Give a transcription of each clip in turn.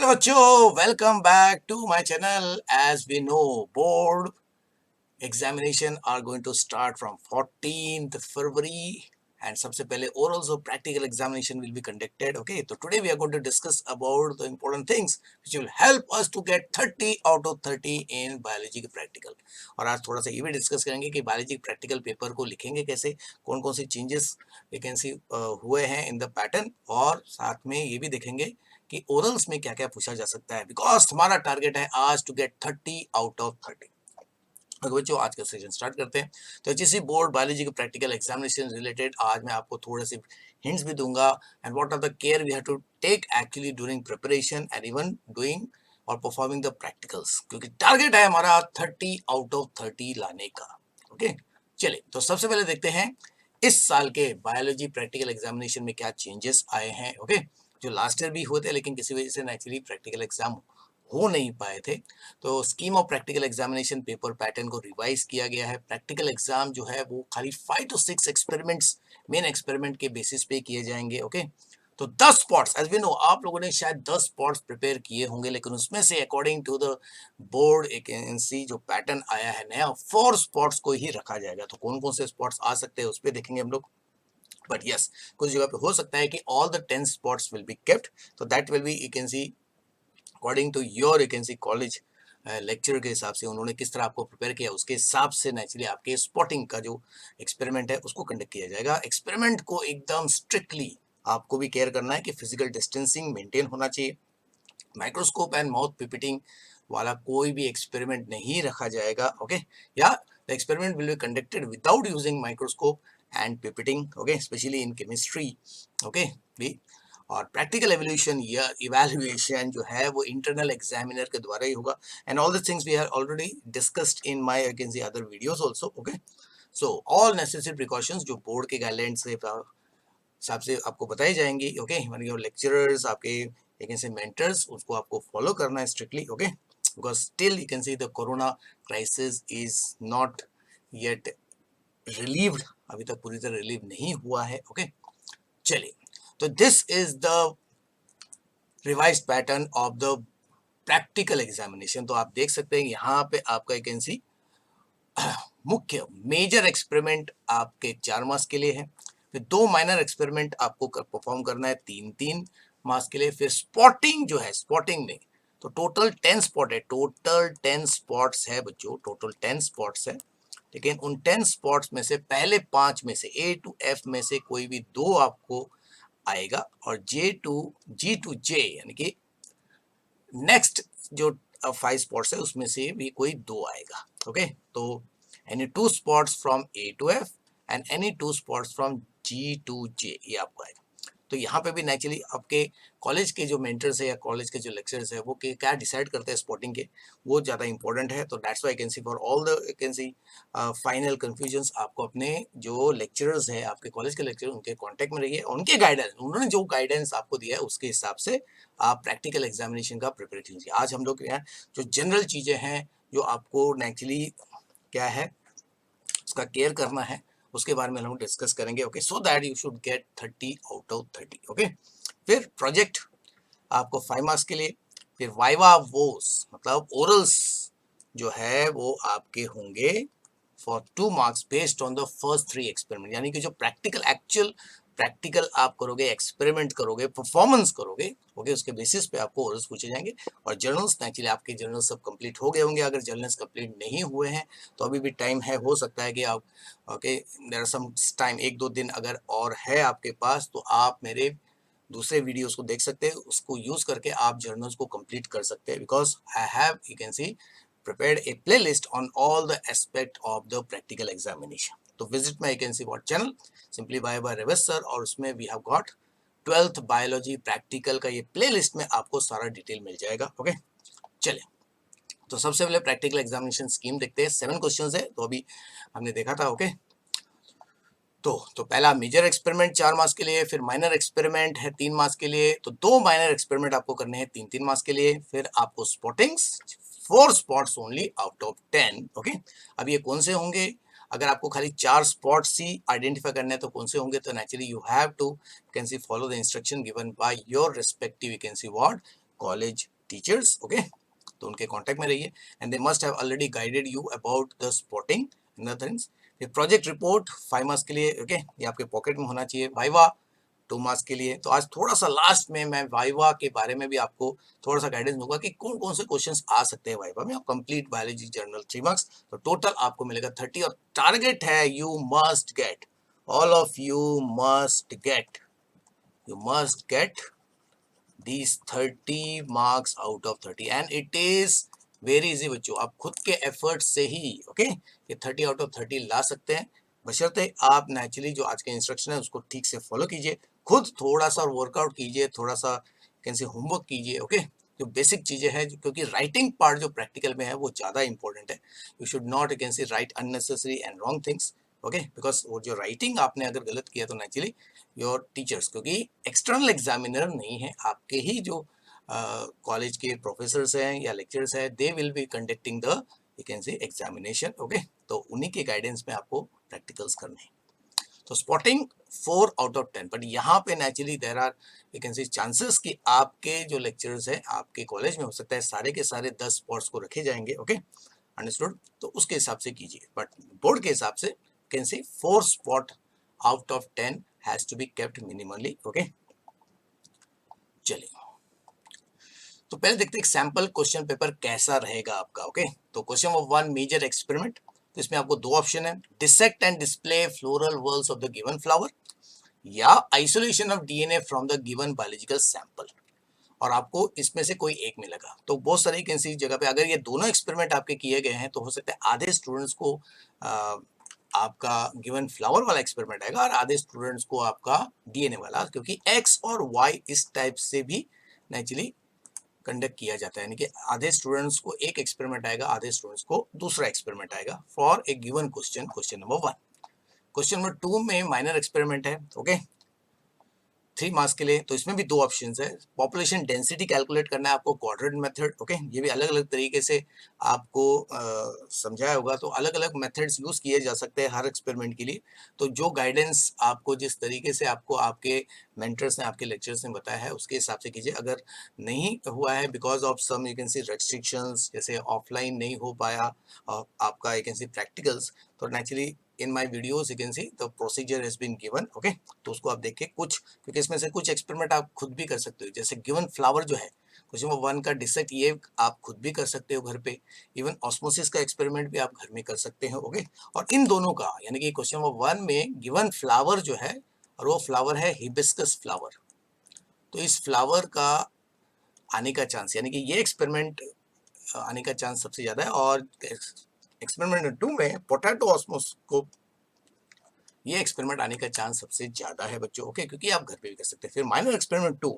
Hello बच्चों, welcome back to my channel. As we know, board examination are going to start from 14th February and सबसे पहले orals और practical examination will be conducted. Okay, so today we are going to discuss about the important things which will help us to get 30 out of 30 in biology के practical. और आज थोड़ा सा ये भी डिस्कस करेंगे कि बायोलॉजी प्रैक्टिकल पेपर को लिखेंगे कैसे, कौन कौन सी चेंजेस वैकेंसी हुए हैं इन द पैटर्न, और साथ में ये भी देखेंगे कि ओरल्स में क्या क्या पूछा जा सकता है, बिकॉज हमारा टारगेट है आज टू गेट 30 आउट ऑफ 30। अगर बच्चों आज का सेशन स्टार्ट करते हैं, तो एचएससी बोर्ड बायोलॉजी के प्रैक्टिकल एग्जामिनेशन रिलेटेड आज मैं आपको थोड़े से हिंट्स भी दूंगा and what are the care we have to take actually during preparation and even doing और परफॉर्मिंग द प्रैक्टिकल्स, क्योंकि टारगेट है हमारा 30 आउट ऑफ 30 लाने का। ओके, चलिए तो सबसे पहले देखते हैं इस साल के बायोलॉजी प्रैक्टिकल एग्जामिनेशन में क्या चेंजेस आए हैं। ओके, जो लास्ट ईयर भी हुए थे लेकिन किसी वजह से नेचुरली प्रैक्टिकल एग्जाम हो नहीं पाए थे, तो scheme of practical examination paper pattern को रिवाइज किया गया है। प्रैक्टिकल एग्जाम जो है वो खाली 5 to 6 एक्सपेरिमेंट्स, मेन एक्सपेरिमेंट के बेसिस पे किए जाएंगे। ओके, तो 10 स्पॉट्स, एज वी नो आप लोगों ने शायद 10 स्पॉट्स प्रिपेयर किए होंगे, लेकिन उसमें से according to the board vacancy जो पैटर्न आया है नया, 4 स्पॉट्स को ही रखा जाएगा। तो कौन कौन से स्पॉट्स आ सकते हैं उस पर देखेंगे हम लोग। बट यस, कुछ जगह पे हो सकता है कि all the 10 spots will be kept, तो that will be vacancy according to your vacancy college lecture के हिसाब से उन्होंने किस तरह आपको प्रिपेयर किया, उसके हिसाब से नेचुरली आपके स्पॉटिंग का जो एक्सपेरिमेंट है उसको कंडक्ट किया जाएगा। एक्सपेरिमेंट को एकदम स्ट्रिक्टली आपको भी केयर करना है कि फिजिकल डिस्टेंसिंग मेंटेन होना चाहिए। माइक्रोस्कोप एंड माउथ पिपिटिंग वाला कोई भी एक्सपेरिमेंट नहीं रखा जाएगा। ओके, या the experiment will be conducted without using microscope and pipetting. Okay, specially in chemistry. Okay भी, और प्रैक्टिकल एवोल्यूशन या इवैल्यूएशन जो है वो इंटरनल एग्जामिनर के द्वारा ही होगा। And all the things we have already discussed in my I can see other videos also. Okay, so all necessary precautions जो बोर्ड के गाइडलाइंस से हिसाब से आपको बताई जाएंगी। ओके, योर लेक्चरर्स, आपके यू कैन से मेंटर्स, उसको आपको फॉलो करना है strictly. Okay, because still you can see the corona crisis is not yet relieved, अभी तक पूरी तरह रिलीव नहीं हुआ है। ओके, चलिए, तो this is the revised pattern of the practical examination. तो आप देख सकते हैं यहाँ पे आपका वैकेंसी मुख्य मेजर एक्सपेरिमेंट आपके 4 मार्क्स के लिए है, फिर 2 माइनर एक्सपेरिमेंट आपको परफॉर्म करना है 3-3 मार्क्स के लिए, फिर स्पॉटिंग जो है, स्पॉटिंग में तो टोटल 10 स्पॉट है, टोटल 10 स्पॉट्स है बच्चों, टोटल 10 स्पॉट्स है। लेकिन उन 10 स्पॉट्स में से पहले 5 में से ए टू एफ में से कोई भी 2 आपको आएगा, और जी टू जे यानी कि नेक्स्ट जो 5 स्पॉट्स है उसमें से भी कोई 2 आएगा। ओके, तो any 2 spots from A to F and any 2 spots from G to J, ये आपको आएगा। तो यहाँ पे भी नेचुरली आपके कॉलेज के जो मेंटर्स है या कॉलेज के जो लेक्चरर्स है वो क्या डिसाइड करते हैं स्पॉटिंग के, वो ज़्यादा इंपॉर्टेंट है। तो that's why can see for all the can see final confusions आपको अपने जो लेक्चरर्स है, आपके कॉलेज के लेक्चर, उनके कांटेक्ट में रहिए, उनके गाइडेंस, उन्होंने जो गाइडेंस आपको दिया है उसके हिसाब से आप प्रैक्टिकल एग्जामिनेशन का प्रिपरेशन कीजिए। आज हम लोग यहाँ जो जनरल चीज़ें हैं जो आपको नेचुरली क्या है उसका केयर करना है, उसके बारे में हम डिस्कस करेंगे। Okay, so that you should get 30 out of 30। Okay, फिर प्रोजेक्ट आपको 5 मार्क्स के लिए, फिर वाइवा वोस मतलब ओरल्स जो है वो आपके होंगे for 2 marks based on the first 3 experiment, यानी कि जो प्रैक्टिकल एक्चुअल प्रैक्टिकल आप करोगे, एक्सपेरिमेंट करोगे, परफॉर्मेंस करोगे, ओके, उसके बेसिस पे आपको ओरल्स पूछे जाएंगे। और जर्नल्स नेचुरली आपके जर्नल्स सब कंप्लीट हो गए होंगे, अगर जर्नल्स कंप्लीट नहीं हुए हैं तो अभी भी टाइम है, हो सकता है कि आप okay there are some time, 1-2 दिन अगर और है आपके पास, तो आप मेरे दूसरे वीडियोस को देख सकते हैं, उसको यूज करके आप जर्नल्स को कंप्लीट कर सकते हैं, because I have you can C prepared a playlist on all the aspect of the practical examination. तो visit my you can see what channel simply by Reves sir, और उसमें we have got 12th biology practical का ये playlist में आपको सारा detail मिल जाएगा। Okay, चलिए, तो सबसे पहले प्रैक्टिकल एग्जामिनेशन स्कीम देखते हैं। 7 क्वेश्चंस है, तो अभी हमने देखा था। ओके, तो पहला मेजर एक्सपेरिमेंट 4 मार्क्स के लिए, फिर माइनर एक्सपेरिमेंट है 3 मार्क्स के लिए, तो 2 माइनर एक्सपेरिमेंट आपको करने हैं 3-3 मार्क्स के लिए, फिर आपको स्पॉटिंग्स 4 spots only out of 10। Okay, अब ये कौन से होंगे, अगर आपको खाली 4 स्पॉट्स ही आइडेंटिफाई करने हैं तो कौन से होंगे, तो naturally you have to can see follow the instruction given by your respective you can see what college teachers, okay, तो उनके कांटेक्ट में रहिए and they must have already guided you about the spotting in the things. फिर project report 5 marks के लिए, okay, ये आपके pocket में होना चाहिए। वाइवा 2 मार्क्स के लिए। तो आज थोड़ा सा लास्ट में मैं वाइवा के बारे में भी आपको थोड़ा सा गाइडेंस दूंगा कि कौन कौन से क्वेश्चंस आ सकते हैं वाइवा में। आप कंप्लीट बायोलॉजी जर्नल 3 मार्क्स, तो टोटल आपको मिलेगा 30 और टारगेट है you must get, all of you must get, you must get these 30 marks out of 30 and it is very easy बच्चों, आप खुद के एफर्ट से ही ओके ये 30 आउट ऑफ 30 ला सकते हैं, बशर्ते आप नेचुरली जो आज के इंस्ट्रक्शन है उसको ठीक से फॉलो कीजिए, खुद थोड़ा सा वर्कआउट कीजिए, थोड़ा सा कैसे होमवर्क कीजिए, ओके, जो बेसिक चीजें हैं, क्योंकि राइटिंग पार्ट जो प्रैक्टिकल में है वो ज्यादा इंपॉर्टेंट है। You should not can say right unnecessary and wrong things, okay, because वो जो राइटिंग आपने अगर गलत किया तो नेचुरली योर टीचर्स, क्योंकि एक्सटर्नल एग्जामिनर नहीं है, आपके ही जो कॉलेज के प्रोफेसर्स हैं या लेक्चरर्स हैं, दे will be conducting the you can से एग्जामिनेशन, ओके, तो उन्हीं के गाइडेंस में आपको प्रैक्टिकल्स करने हैं। तो स्पॉटिंग 4 आउट ऑफ 10, बट यहाँ पे naturally there are you can say chances कि आपके जो लेक्चरर्स हैं आपके कॉलेज में हो सकता है सारे के सारे 10 स्पॉट्स को रखे जाएंगे, ओके, अंडरस्टूड, तो उसके हिसाब से कीजिए, बट बोर्ड के हिसाब से can say 4 spot out of 10 has to be kept minimally, okay. चलिए, तो पहले देखते हैं सैंपल क्वेश्चन पेपर कैसा रहेगा आपका, ओके। तो क्वेश्चन नंबर 1 मेजर एक्सपेरिमेंट, तो इसमें आपको दो ऑप्शन है, dissect and display floral whorls of the given flower या isolation of DNA from the given biological sample, और आपको इसमें से कोई एक मिलेगा। तो बहुत सारी किसी जगह पे अगर ये दोनों एक्सपेरिमेंट आपके किए गए हैं तो हो सकता है आधे स्टूडेंट्स को आपका गिवन फ्लावर वाला एक्सपेरिमेंट आएगा और आधे स्टूडेंट्स को आपका डीएनए वाला, क्योंकि एक्स और वाई इस टाइप से भी नेचुरली कंडक्ट किया जाता है, यानी कि आधे स्टूडेंट्स को एक एक्सपेरिमेंट आएगा, आधे स्टूडेंट्स को दूसरा एक्सपेरिमेंट आएगा for a given question, question number 1। Question number 2 में माइनर एक्सपेरिमेंट है, ओके, 3 मार्क्स के लिए। तो इसमें भी दो ऑप्शन है, पॉपुलेशन डेंसिटी कैलकुलेट करना है आपको, क्वाड्रेंट मेथड, ओके, ये भी अलग अलग तरीके से आपको समझाया होगा, तो अलग अलग मेथड्स यूज किए जा सकते हैं हर एक्सपेरिमेंट के लिए। तो जो गाइडेंस आपको जिस तरीके से आपको आपके मेंटर्स ने आपके लेक्चर्स ने बताया है उसके हिसाब से कीजिए। अगर नहीं हुआ है because of some you can see restrictions, जैसे ऑफलाइन नहीं हो पाया आपका यू कैन सी प्रैक्टिकल्स, तो naturally in my videos you can see the procedure has been given, okay, तो उसको आप देखिए कुछ, क्योंकि इसमें से कुछ एक्सपेरिमेंट आप खुद भी कर सकते हो, जैसे गिवन फ्लावर जो है क्वेश्चन नंबर 1 का डिसेक्ट, ये आप खुद भी कर सकते हो घर पे। इवन ऑस्मोसिस का एक्सपेरिमेंट भी आप घर में कर सकते हो, ओके। और इन दोनों का यानी कि क्वेश्चन नंबर 1 में गिवन फ्लावर जो है और वो फ्लावर है हिबिस्कस फ्लावर, तो इस फ्लावर का आने का चांस यानी कि ये एक्सपेरिमेंट आने का चांस सबसे ज्यादा है। और एक्सपेरिमेंट 2 में पोटैटो ऑस्मोस्कोप, ये एक्सपेरिमेंट आने का चांस सबसे ज्यादा है बच्चों, ओके, क्योंकि आप घर पे भी कर सकते हैं। फिर माइनर एक्सपेरिमेंट 2,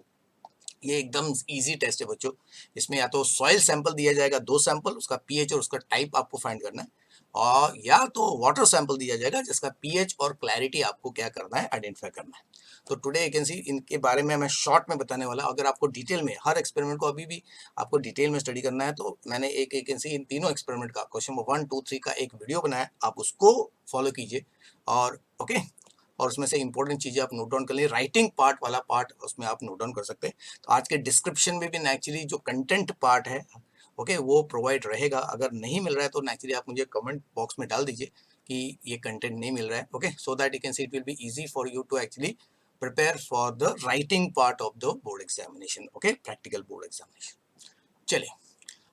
ये एकदम इजी टेस्ट है बच्चों। इसमें या तो सॉइल सैंपल दिया जाएगा 2 सैंपल, उसका पीएच और उसका टाइप आपको फाइंड करना है, और या तो वाटर सैंपल दिया जाएगा जिसका पीएच और क्लैरिटी आपको क्या करना है, आइडेंटिफाई करना है। तो टुडे यू कैन सी इनके बारे में मैं शॉर्ट में बताने वाला। अगर आपको डिटेल में हर एक्सपेरिमेंट को अभी भी आपको डिटेल में स्टडी करना है तो मैंने एक एक कैन सी इन तीनों एक्सपेरिमेंट का क्वेश्चन नंबर 1, 2, 3 का एक वीडियो बनाया, आप उसको फॉलो कीजिए और ओके, और उसमें से इंपॉर्टेंट चीजें आप नोट डाउन कर लीजिए। राइटिंग पार्ट वाला पार्ट उसमें आप नोट डाउन कर सकते हैं। तो आज के डिस्क्रिप्शन में भी नेचुरली जो कंटेंट पार्ट है ओके वो प्रोवाइड रहेगा। अगर नहीं मिल रहा है तो नेचुरली आप मुझे कमेंट बॉक्स में डाल दीजिए कि ये कंटेंट नहीं मिल रहा है, okay, so that you can see it will be easy for you to actually prepare for the writing part of the board examination, okay, practical board examination. चलिए,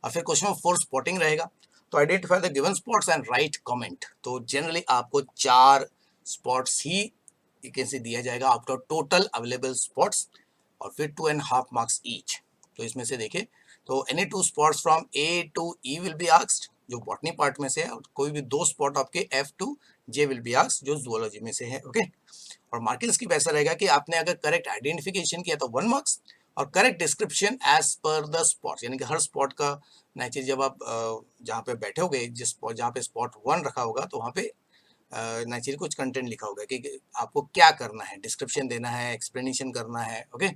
और फिर क्वेश्चन नंबर 4 स्पॉटिंग रहेगा। तो identify the given spots and write comment. तो generally आपको 4 spots ही you can say दिया जाएगा out of total available spots, और फिर 2.5 मार्क्स ईच। तो इसमें से देखिए, तो any 2 spots from A to E will be asked, जो बॉटनी पार्ट में से है, कोई भी 2 स्पॉट आपके F to J will be asked जो जूलॉजी में से है, ओके। और मार्किंग्स की वैसा रहेगा कि आपने अगर करेक्ट आइडेंटिफिकेशन किया तो 1 मार्क्स, और correct description as per the spot, यानी कि हर स्पॉट का नेचुरली जब आप जहाँ पे बैठे होगे, जिस जहाँ पे स्पॉट 1 रखा होगा तो वहाँ पे नेचुरली कुछ कंटेंट लिखा होगा कि आपको क्या करना है, डिस्क्रिप्शन देना है, एक्सप्लेनेशन करना है, ओके,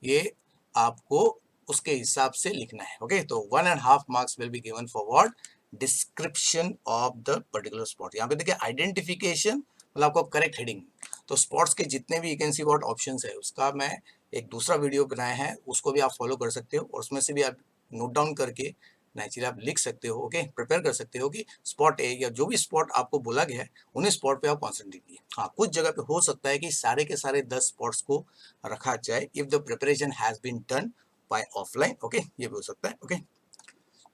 ये आपको उसके हिसाब से लिखना है, ओके। तो 1.5 marks will be given for what, description of the particular spot. यहाँ पे देखिए आइडेंटिफिकेशन मतलब आपको करेक्ट हेडिंग। तो स्पॉट्स के जितने भी you can see what options है उसका मैं एक दूसरा वीडियो बनाया है, उसको भी आप फॉलो कर सकते हो, और उसमें से भी आप नोट डाउन करके नेचुरली आप लिख सकते हो, ओके, प्रिपेयर कर सकते हो कि स्पॉट ए या जो भी स्पॉट आपको बोला गया है उन्हीं स्पॉट पे आप कॉन्सेंट्रेट कीजिए। हाँ, कुछ जगह पे हो सकता है कि सारे के सारे 10 स्पॉट्स को रखा जाए if the preparation has been done by offline, okay, ये भी हो सकता है, ओके।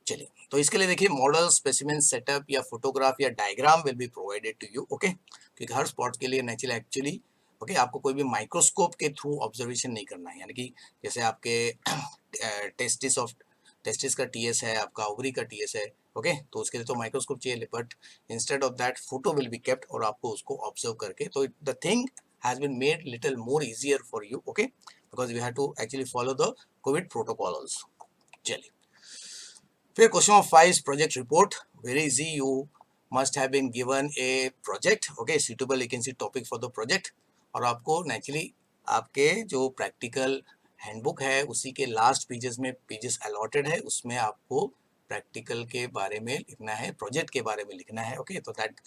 चलिए, तो इसके लिए देखिए मॉडल स्पेसिमेन सेटअप या फोटोग्राफ या diagram will be provided to you, okay, क्योंकि हर स्पॉट के लिए नेचुरली एक्चुअली ओके आपको कोई भी माइक्रोस्कोप के थ्रू ऑब्जर्वेशन नहीं करना है, यानी कि जैसे आपके टेस्टिस ऑफ टेस्टिस का टीएस है, आपका ओवरी का टीएस है, ओके, तो उसके लिए तो माइक्रोस्कोप चाहिए, but instead of that photo will be kept और आपको उसको ऑब्जर्व करके, तो the thing has been made little more easier for you, okay, because we have to actually follow the covid protocol also. चलिए, फिर question of 5 project report, very easy, you must have been given a project, okay, suitable vacancy topic for the project, और आपको naturally आपके जो practical handbook है उसी के last pages में पेजेस अलॉटेड है, उसमें आपको प्रैक्टिकल के बारे में लिखना है, प्रोजेक्ट के बारे में लिखना है, ओके, तो that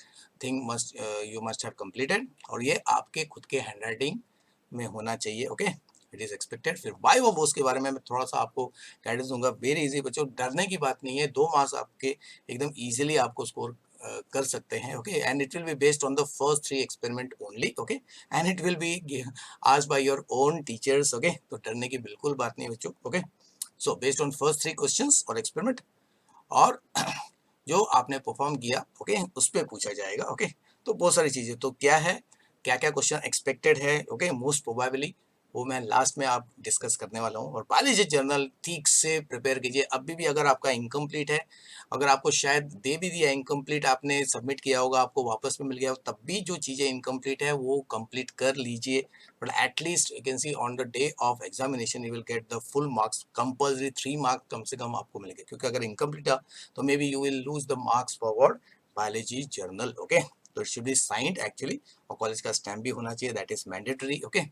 thing must you must have completed, और ये आपके खुद के हैंडराइटिंग में होना चाहिए, ओके, इट इज एक्सपेक्टेड। फिर बाय वो बोस के बारे में मैं थोड़ा सा आपको गाइडेंस दूंगा, वेरी इजी बच्चों, डरने की बात नहीं है, 2 मार्क्स आपके एकदम इजीली आपको स्कोर कर सकते हैं, okay, and it will be based on the first 3 experiment only, okay, and it will be asked by your own teachers, okay, तो डरने की बिल्कुल बात नहीं बच्चों, okay, so based on first 3 questions और एक्सपेरिमेंट, और जो आपने परफॉर्म किया, ओके, उस पर पूछा जाएगा, ओके, तो बहुत सारी चीजें, तो क्या है, क्या क्या क्वेश्चन एक्सपेक्टेड है, ओके, मोस्ट प्रोबेबली वो मैं लास्ट में आप डिस्कस करने वाला हूँ। और बायोलॉजी जर्नल ठीक से प्रिपेयर कीजिए, अभी भी अगर आपका इनकम्प्लीट है, अगर आपको शायद दे भी दिया इनकम्प्लीट, आपने सबमिट किया होगा, आपको वापस में मिल गया हो, तब भी जो चीज़ें इनकम्प्लीट है वो कंप्लीट कर लीजिए, but at least you can see on the day of examination you will get the full marks, compulsory 3 marks कम से कम आपको मिलेंगे, क्योंकि अगर इनकम्प्लीट है तो maybe you will lose the marks forward biology journal, okay, तो it should be signed actually, और कॉलेज का स्टैम्प भी होना चाहिए, दैट इज मैंडेटरी, ओके।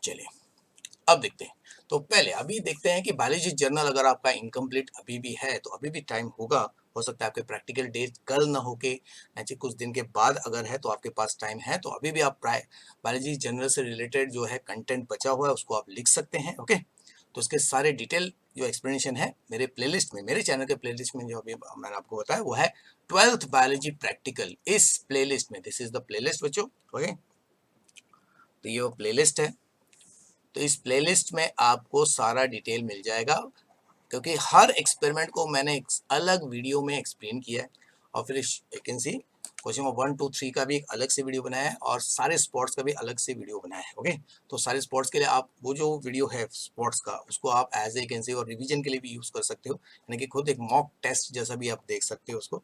चलिए, अब देखते हैं, तो पहले अभी देखते हैं कि बायोलॉजी जर्नल अगर आपका इनकम्प्लीट अभी भी है तो अभी भी टाइम होगा, हो सकता है आपके प्रैक्टिकल डेट कल ना होके ऐसे कुछ दिन के बाद अगर है तो आपके पास टाइम है, तो अभी भी आप बायोलॉजी जर्नल से रिलेटेड जो है कंटेंट बचा हुआ है उसको आप लिख सकते हैं, ओके, तो उसके सारे डिटेल जो एक्सप्लेनेशन है मेरे प्लेलिस्ट में, मेरे चैनल के प्लेलिस्ट में जो अभी मैंने आपको बताया वो है 12th बायोलॉजी प्रैक्टिकल, इस प्लेलिस्ट में, दिस इज द प्लेलिस्ट बच्चों, ओके, तो ये वो प्लेलिस्ट है, तो इस प्लेलिस्ट में आपको सारा डिटेल मिल जाएगा, क्योंकि हर एक्सपेरिमेंट को मैंने एक अलग वीडियो में एक्सप्लेन किया है, और फिर वैकेंसी क्वेश्चन नंबर 1 2 3 का भी एक अलग से वीडियो बनाया है, और सारे स्पोर्ट्स का भी अलग से वीडियो बनाया है, ओके, तो सारे स्पोर्ट्स के लिए आप वो जो वीडियो है स्पोर्ट्स का उसको आप एज ए वैकेंसी और रिवीजन के लिए भी यूज कर सकते हो, यानी कि खुद एक मॉक टेस्ट जैसा भी आप देख सकते हो उसको।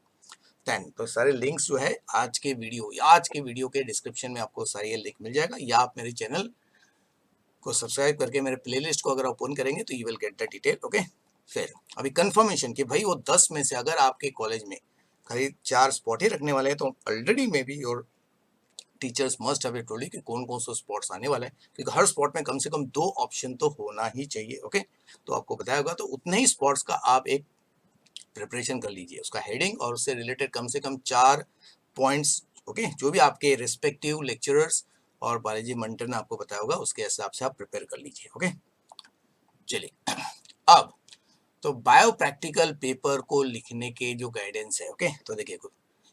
10 तो सारे लिंक्स जो है आज के वीडियो के डिस्क्रिप्शन में आपको सारी लिंक मिल जाएगा, या आप मेरे चैनल को सब्सक्राइब करके मेरे प्लेलिस्ट को अगर ओपन करेंगे तो you will get the detail, okay. फिर अभी कंफर्मेशन कि भाई वो 10 में से अगर आपके कॉलेज में करीब 4 स्पॉट ही रखने वाले हैं, तो already may be your teachers must have told कि कौन कौन से स्पॉट्स आने वाले हैं, क्योंकि हर स्पॉट में कम से कम 2 ऑप्शन तो होना ही चाहिए, ओके, तो आपको बताया होगा, तो उतने ही स्पॉट्स का आप एक प्रिपरेशन कर लीजिए, उसका हेडिंग और उससे रिलेटेड कम से कम 4 पॉइंट्स, ओके, जो भी आपके रिस्पेक्टिव लेक्चरर्स और बालाजी मंटर ने आपको बताया होगा उसके हिसाब से आप प्रिपेयर कर लीजिए, ओके। चलिए, अब तो बायो प्रैक्टिकल पेपर को लिखने के जो गाइडेंस है, ओके, तो देखिए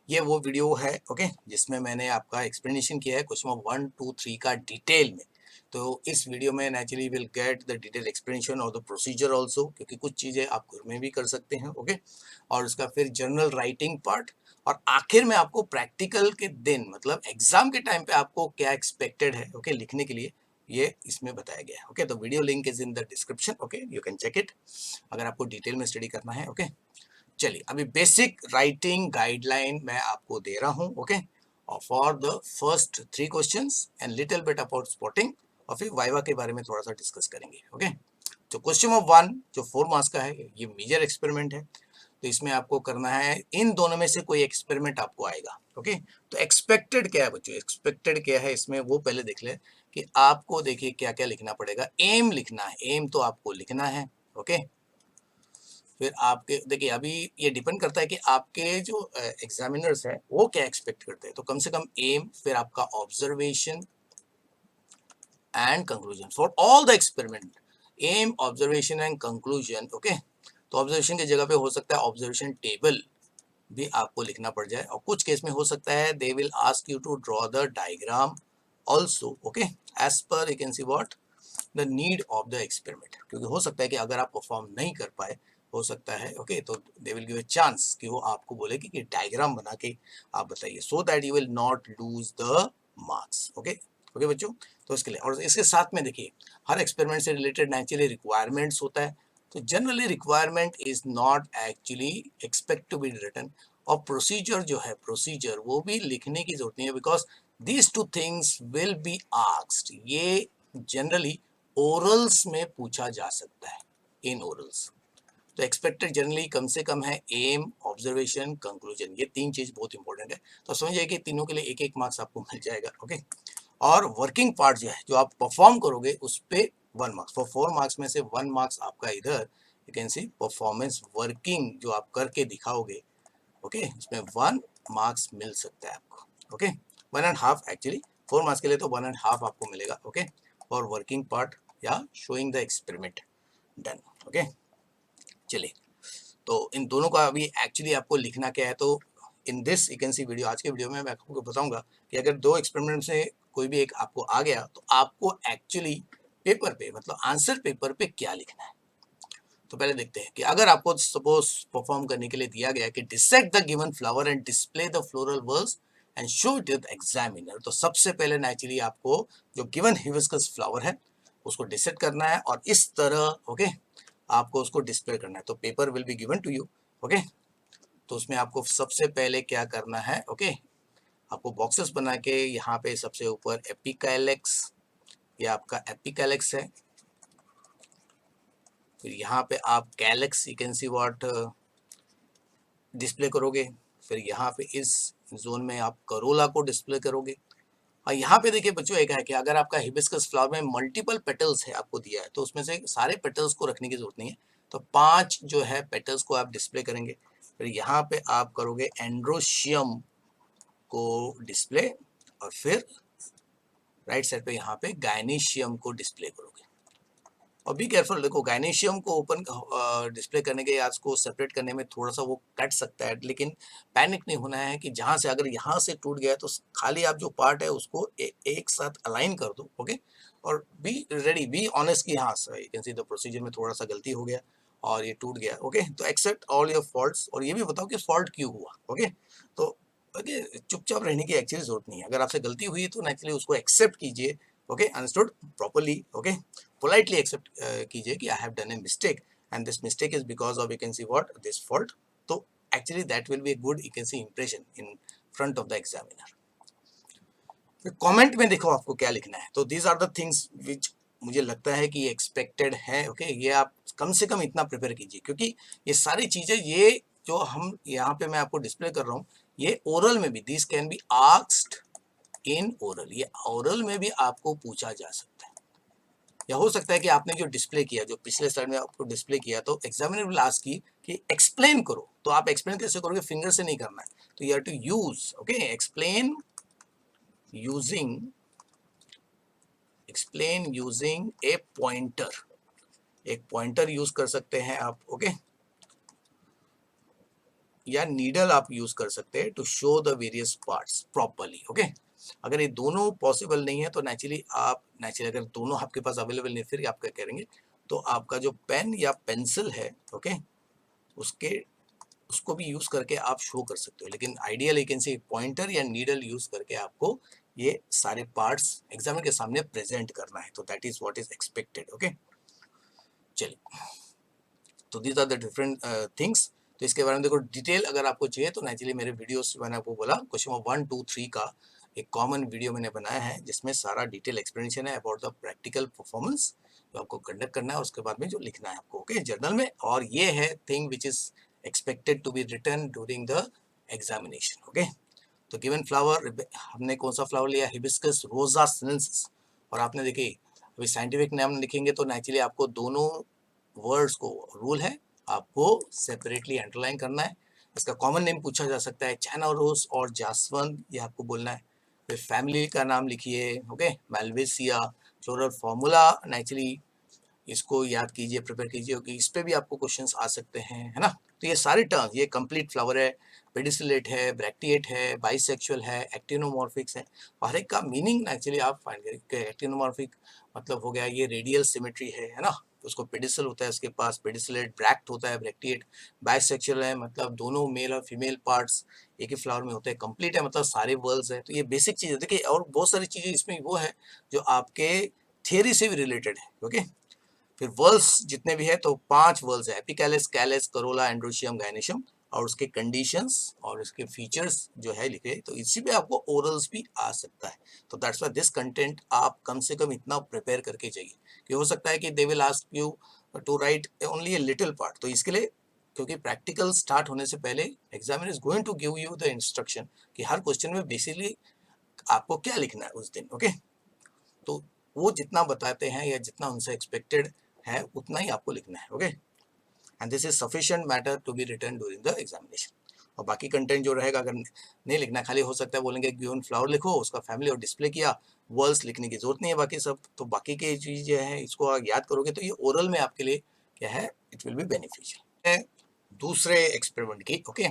ये वो वीडियो है, ओके, जिसमें मैंने आपका एक्सप्लेनेशन किया है क्वेश्चन नंबर 1 2 3 का डिटेल में, तो इस वीडियो में naturally will get the detail explanation और द प्रोसीजर ऑल्सो, क्योंकि कुछ चीज़ें आप घर में भी कर सकते हैं, ओके, और उसका फिर जर्नल राइटिंग पार्ट, और आखिर में आपको प्रैक्टिकल के दिन मतलब एग्जाम के टाइम पे आपको क्या एक्सपेक्टेड है, ओके, लिखने के लिए ये इसमें बताया गया है, ओके, तो video link is in the description, okay, you can check it अगर आपको डिटेल में स्टडी करना है, ओके। चलिए, अभी बेसिक राइटिंग गाइडलाइन मैं आपको दे रहा हूँ, ओके, और for the first 3 questions and little bit about spotting, और फिर वाइवा के बारे में थोड़ा सा डिस्कस करेंगे, ओके। तो क्वेश्चन नंबर 1 जो 4 मार्क्स का है, ये मेजर एक्सपेरिमेंट है, तो इसमें आपको करना है इन दोनों में से कोई एक्सपेरिमेंट आपको आएगा, ओके, तो एक्सपेक्टेड क्या है बच्चों, एक्सपेक्टेड क्या है इसमें वो पहले देख ले, कि आपको देखिए क्या क्या लिखना पड़ेगा, एम लिखना है, एम तो आपको लिखना है, ओके, फिर आपके देखिए अभी ये डिपेंड करता है कि आपके जो एग्जामिनर्स हैं वो क्या एक्सपेक्ट करते हैं, तो कम से कम एम, फिर आपका observation and conclusion for all the experiment, aim, observation and conclusion, okay. तो ऑब्जर्वेशन की जगह पे हो सकता है ऑब्जर्वेशन टेबल भी आपको लिखना पड़ जाए, और कुछ केस में हो सकता है they will ask you to draw the diagram also, okay, as per you can see what the need of the experiment, क्योंकि हो सकता है कि अगर आप परफॉर्म नहीं कर पाए, हो सकता है ओके, तो they will give a chance कि वो आपको बोले कि डायग्राम बना के आप बताइए, so that you will not lose the marks, okay. Okay बच्चों, तो इसके लिए और इसके साथ में देखिए हर एक्सपेरिमेंट से रिलेटेड नेचुरली रिक्वायरमेंट्स होता है, तो generally requirement is not actually expect to be written, और प्रोसीजर जो है प्रोसीजर वो भी लिखने की जरूरत नहीं है, because these two things will be asked, ये जनरली ओरल्स में पूछा जा सकता है, इन ओरल्स। तो एक्सपेक्टेड जनरली कम से कम है एम, ऑब्जर्वेशन, कंक्लूजन, ये तीन चीज बहुत इंपॉर्टेंट है, तो समझिए कि तीनों के लिए एक एक मार्क्स आपको मिल जाएगा, ओके। और वर्किंग पार्ट जो है जो आप परफॉर्म करोगे उस पे 1 मार्क्स, फॉर 4 मार्क्स में से 1 मार्क्स आपका इधर you can C performance working जो आप करके दिखाओगे, ओके, इसमें 1 मार्क्स मिल सकता है आपको, ओके, 1.5 एक्चुअली, 4 मार्क्स के लिए तो 1.5 आपको मिलेगा, ओके, और वर्किंग पार्ट या showing the experiment done, okay. चलिए, तो इन दोनों का अभी एक्चुअली आपको लिखना क्या है, तो in this you can C video, आज के वीडियो में मैं आपको बताऊंगा कि अगर दो एक्सपेरिमेंट से कोई भी एक आपको आ गया तो आपको एक्चुअली पेपर पे मतलब आंसर पेपर पे क्या लिखना है। तो पहले देखते हैं कि अगर आपको सपोज परफॉर्म करने के लिए दिया गया कि dissect the given flower and display the floral words and show it the examiner, तो सबसे पहले नेचुरली आपको जो गिवन हिबिस्कस फ्लावर है उसको डिसेक्ट करना है और इस तरह ओके आपको उसको डिस्प्ले करना है, तो paper will be given to you, okay. तो उसमें आपको सबसे पहले क्या करना है, ओके, आपको बॉक्सेस बना के यहाँ पे सबसे ऊपर एपिकैलेक्स, ये आपका एपिकैलेक्स है, फिर यहाँ पे आप calyx you can see what display करोगे, फिर यहाँ पे इस जोन में आप करोला को डिस्प्ले करोगे, और यहाँ पे देखिए बच्चों एक है कि अगर आपका हिबिस्कस फ्लावर में मल्टीपल पेटल्स है आपको दिया है तो उसमें से सारे पेटल्स को रखने की जरूरत नहीं है, तो 5 जो है पेटल्स को आप डिस्प्ले करेंगे, फिर यहाँ पे आप करोगे एंड्रोशियम को डिस्प्ले, और फिर राइट साइड पे यहाँ पे गायनेशियम को डिस्प्ले करोगे। और बी केयरफुल, देखो गायनेशियम को ओपन डिस्प्ले करने के या उसको सेपरेट करने में थोड़ा सा वो कट सकता है, लेकिन पैनिक नहीं होना है कि जहाँ से अगर यहाँ से टूट गया तो खाली आप जो पार्ट है उसको एक साथ अलाइन कर दो, ओके। और बी रेडी, बी ऑनेस्ट कि हाँ sir you can see the procedure में थोड़ा सा गलती हो गया और ये टूट गया, ओके। तो एक्सेप्ट ऑल योर फॉल्ट्स और ये भी बताओ कि फॉल्ट क्यों हुआ, ओके। तो ओके चुपचाप रहने की एक्चुअली जरूरत नहीं है, अगर आपसे गलती हुई तो नेचुरली उसको एक्सेप्ट कीजिए, okay, understood properly, okay, politely accept कीजिए कि I have done a mistake and this mistake is because of you can see what this fault, तो actually that will be a good you can see impression in front of the examiner। फिर comment में देखो आपको क्या लिखना है, तो these are the things which मुझे लगता है कि एक्सपेक्टेड है, ओके, ये आप कम से कम इतना प्रिपेयर कीजिए क्योंकि ये सारी चीजें ये जो हम यहाँ पे मैं आपको डिस्प्ले कर रहा हूँ ये ओरल में भी this can be asked in oral, ये ओरल में भी आपको पूछा जा सकता है, या हो सकता है कि आपने जो डिस्प्ले किया जो पिछले स्लाइड में आपको डिस्प्ले किया तो एग्जामिनर विल आस्क की कि एक्सप्लेन करो, तो आप एक्सप्लेन कैसे करोगे, फिंगर से नहीं करना है, तो you have to use okay explain using a pointer, एक पॉइंटर यूज कर सकते हैं आप, ओके, या नीडल आप यूज कर सकते हैं to show the various parts properly, okay. अगर ये दोनों पॉसिबल नहीं है तो नेचुरली अगर दोनों आपके पास अवेलेबल नहीं फिर आप क्या करेंगे, तो आपका जो पेन या पेंसिल है ओके उसके उसको भी यूज करके आप शो कर सकते हो, लेकिन आइडियल यू कैन से पॉइंटर या नीडल यूज करके आपको ये सारे पार्ट्स एग्जामिनर के सामने प्रेजेंट करना है, तो that is what is expected, okay. चलिए, तो these are the different things, तो इसके बारे में देखो डिटेल अगर आपको चाहिए तो नेचुरली मेरे वीडियोस मैंने आपको बोला क्वेश्चन नंबर 1 2 3 का एक कॉमन वीडियो मैंने बनाया है जिसमें सारा डिटेल एक्सप्लेनेशन है अबाउट द प्रैक्टिकल परफॉर्मेंस जो आपको कंडक्ट करना है, उसके बाद में जो लिखना है आपको ओके जर्नल में, और ये है thing which is expected to be written during the examination, okay. तो गिवन फ्लावर हमने कौन सा फ्लावर लिया, हिबिस्कस रोजा सिनेंसिस, और आपने देखिए अभी साइंटिफिक नाम लिखेंगे तो नेचुरली आपको दोनों वर्ड्स को रूल है आपको सेपरेटली अंडरलाइन करना है, इसका कॉमन नेम पूछा जा सकता है चाइना रोज और जासवंत, ये आपको बोलना है, फिर फैमिली का नाम लिखिए ओके, मेल्विसिया, फ्लोरल फॉर्मूला नेचुरली इसको याद कीजिए, प्रिपेयर कीजिए, क्योंकि इस पे भी आपको क्वेश्चंस आ सकते हैं, है ना। तो ये सारे टर्म्स, ये कंप्लीट फ्लावर है, पेडिसलेट है, ब्रैक्टिएट है, बाइसेक्सुअल है, एक्टिनोमॉर्फिक्स है, और हर एक का मीनिंग एक्चुअली आप फाइंड करें। एक्टिनोमॉर्फिक मतलब हो गया ये रेडियल सिमेट्री है ना, उसको पेडिसल होता है उसके पास, पेडिसलेट ब्रैक्ट होता है, ब्रैक्टिएट बाइसेक्सुअल है मतलब दोनों मेल और फीमेल पार्ट्स एक ही फ्लावर में होते हैं, कंप्लीट है मतलब सारे वर्ल्स है। तो ये बेसिक चीज़ है, देखिए और बहुत सारी चीज़ें इसमें वो है जो आपके थियरी से भी रिलेटेड है। ओके, फिर वर्ल्स जितने भी है तो 5 वर्ल्स है, एपिकैलिस, कैलिस, करोला, एंड्रोशियम, गायनेशियम, और उसके कंडीशंस और उसके फीचर्स जो है लिखे, तो इसी पे आपको ओरल्स भी आ सकता है। तो दैट्स व्हाई दिस कंटेंट आप कम से कम इतना प्रिपेयर करके जाइए कि हो सकता है कि they will ask you to write only a little part. तो इसके लिए, क्योंकि प्रैक्टिकल स्टार्ट होने से पहले examiner is going to give you the instruction कि हर क्वेश्चन में बेसिकली आपको क्या लिखना है उस दिन। ओके, तो वो जितना बताते हैं या जितना उनसे एक्सपेक्टेड है उतना ही आपको लिखना है। Okay, and this is sufficient matter to be written during the examination. और बाकी कंटेंट जो रहेगा, अगर नहीं लिखना, खाली हो सकता है बोलेंगे गिवन फ्लावर लिखो, उसका फैमिली और डिस्प्ले किया, वर्ड्स लिखने की जरूरत नहीं है बाकी सब। तो बाकी की चीजें हैं इसको आप याद करोगे तो ये ओरल में आपके लिए क्या है, इट विल बी बेनिफिशियल। दूसरे एक्सपेरिमेंट की। ओके,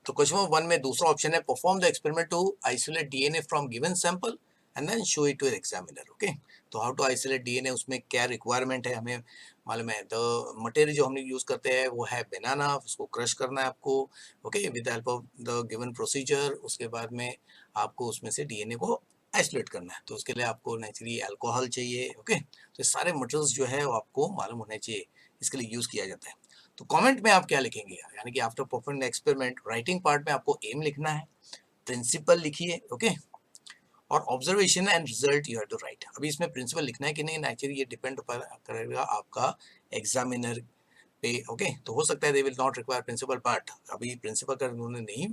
तो क्वेश्चन नंबर 1 में दूसरा ऑप्शन है, perform the experiment to isolate DNA from given sample and then show it to examiner. Okay, तो हाउ टू आइसोलेट डीएनए, उसमें क्या रिक्वायरमेंट है हमें मालूम है। द मटेरियल जो हम यूज करते हैं वो है बनाना, उसको क्रश करना है आपको। Okay, with the help of the given procedure. उसके बाद में आपको उसमें से डीएनए को आइसोलेट करना है, तो उसके लिए आपको नेचुरली अल्कोहल चाहिए। ओके, तो सारे मटेरियल्स जो है वो आपको मालूम होने चाहिए, इसके लिए यूज किया जाता है। तो कमेंट में आप क्या लिखेंगे, यानी कि after performing experiment, writing part में आपको एम लिखना है, प्रिंसिपल लिखिए। ओके, और observation and result you have to write. अभी इसमें प्रिंसिपल लिखना है कि नहीं, नेचुरली ये डिपेंड करेगा आपका एग्जामिनर पे। ओके, तो हो सकता है they will not require principle part, अभी प्रिंसिपल का उन्होंने नहीं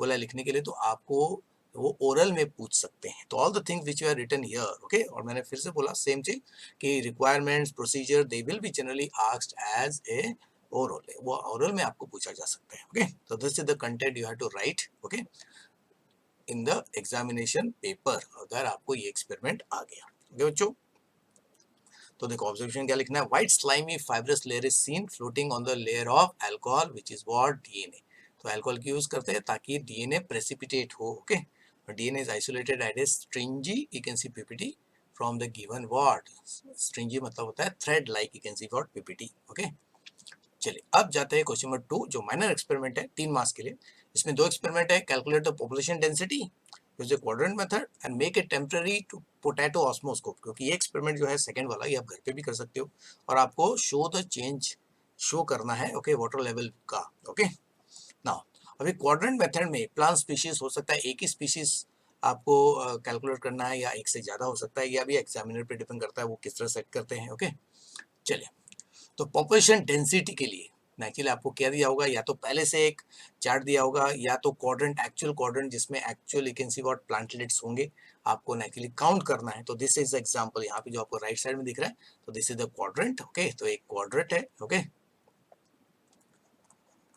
बोला लिखने के लिए, तो आपको वो ओरल में पूछ सकते हैं। तो all the things which you are written here. Okay, और मैंने फिर से बोला सेम चीज कि requirements procedure they will be generally asked as a oral, वो ओरल में आपको पूछा जा सकता है। ओके, तो this is the content you have to write okay in the examination paper, अगर आपको ये एक्सपेरिमेंट आ गया। ओके बच्चों, तो देखो ऑब्जर्वेशन क्या लिखना है, white slimy fibrous layer is seen floating on the layer of alcohol which is what DNA. तो अल्कोहल की यूज करते हैं ताकि डीएनए प्रेसिपिटेट हो। Okay, DNA is isolated at a stringy, you can see PPT from the given what, stringy मतलब होता है thread like, you can see what PPT. Okay, चलिए अब जाते हैं क्वेश्चन नंबर 2 जो माइनर एक्सपेरिमेंट है 3 मार्क्स के लिए। इसमें दो एक्सपेरिमेंट है, calculate the population density use the quadrant method and make a temporary two potato osmoscope. क्योंकि ये एक्सपेरिमेंट जो है सेकंड वाला, ये आप घर पे भी कर सकते हो, और आपको शो द चेंज शो करना है। ओके, वाटर लेवल का। ओके, नाउ अभी क्वाड्रेंट मेथड में प्लांट स्पीशीज हो सकता है एक ही स्पीशीज आपको कैलकुलेट करना है, या एक से ज्यादा हो सकता है, या भी एग्जामिनर पे डिपेंड करता है वो किस तरह सेट करते हैं। ओके, चलिए, तो पॉपुलेशन डेंसिटी के लिए नेचुरली आपको क्या दिया होगा, या तो पहले से एक चार्ट दिया होगा, या तो क्वाड्रेंट, एक्चुअल क्वाड्रेंट जिसमें actual you can see what plantlets होंगे, आपको नेचुरली काउंट करना है। तो दिस इज एग्जांपल, यहाँ पे जो आपको राइट साइड में दिख रहा है, तो this is the quadrant. Okay, तो एक क्वाड्रेंट है। ओके,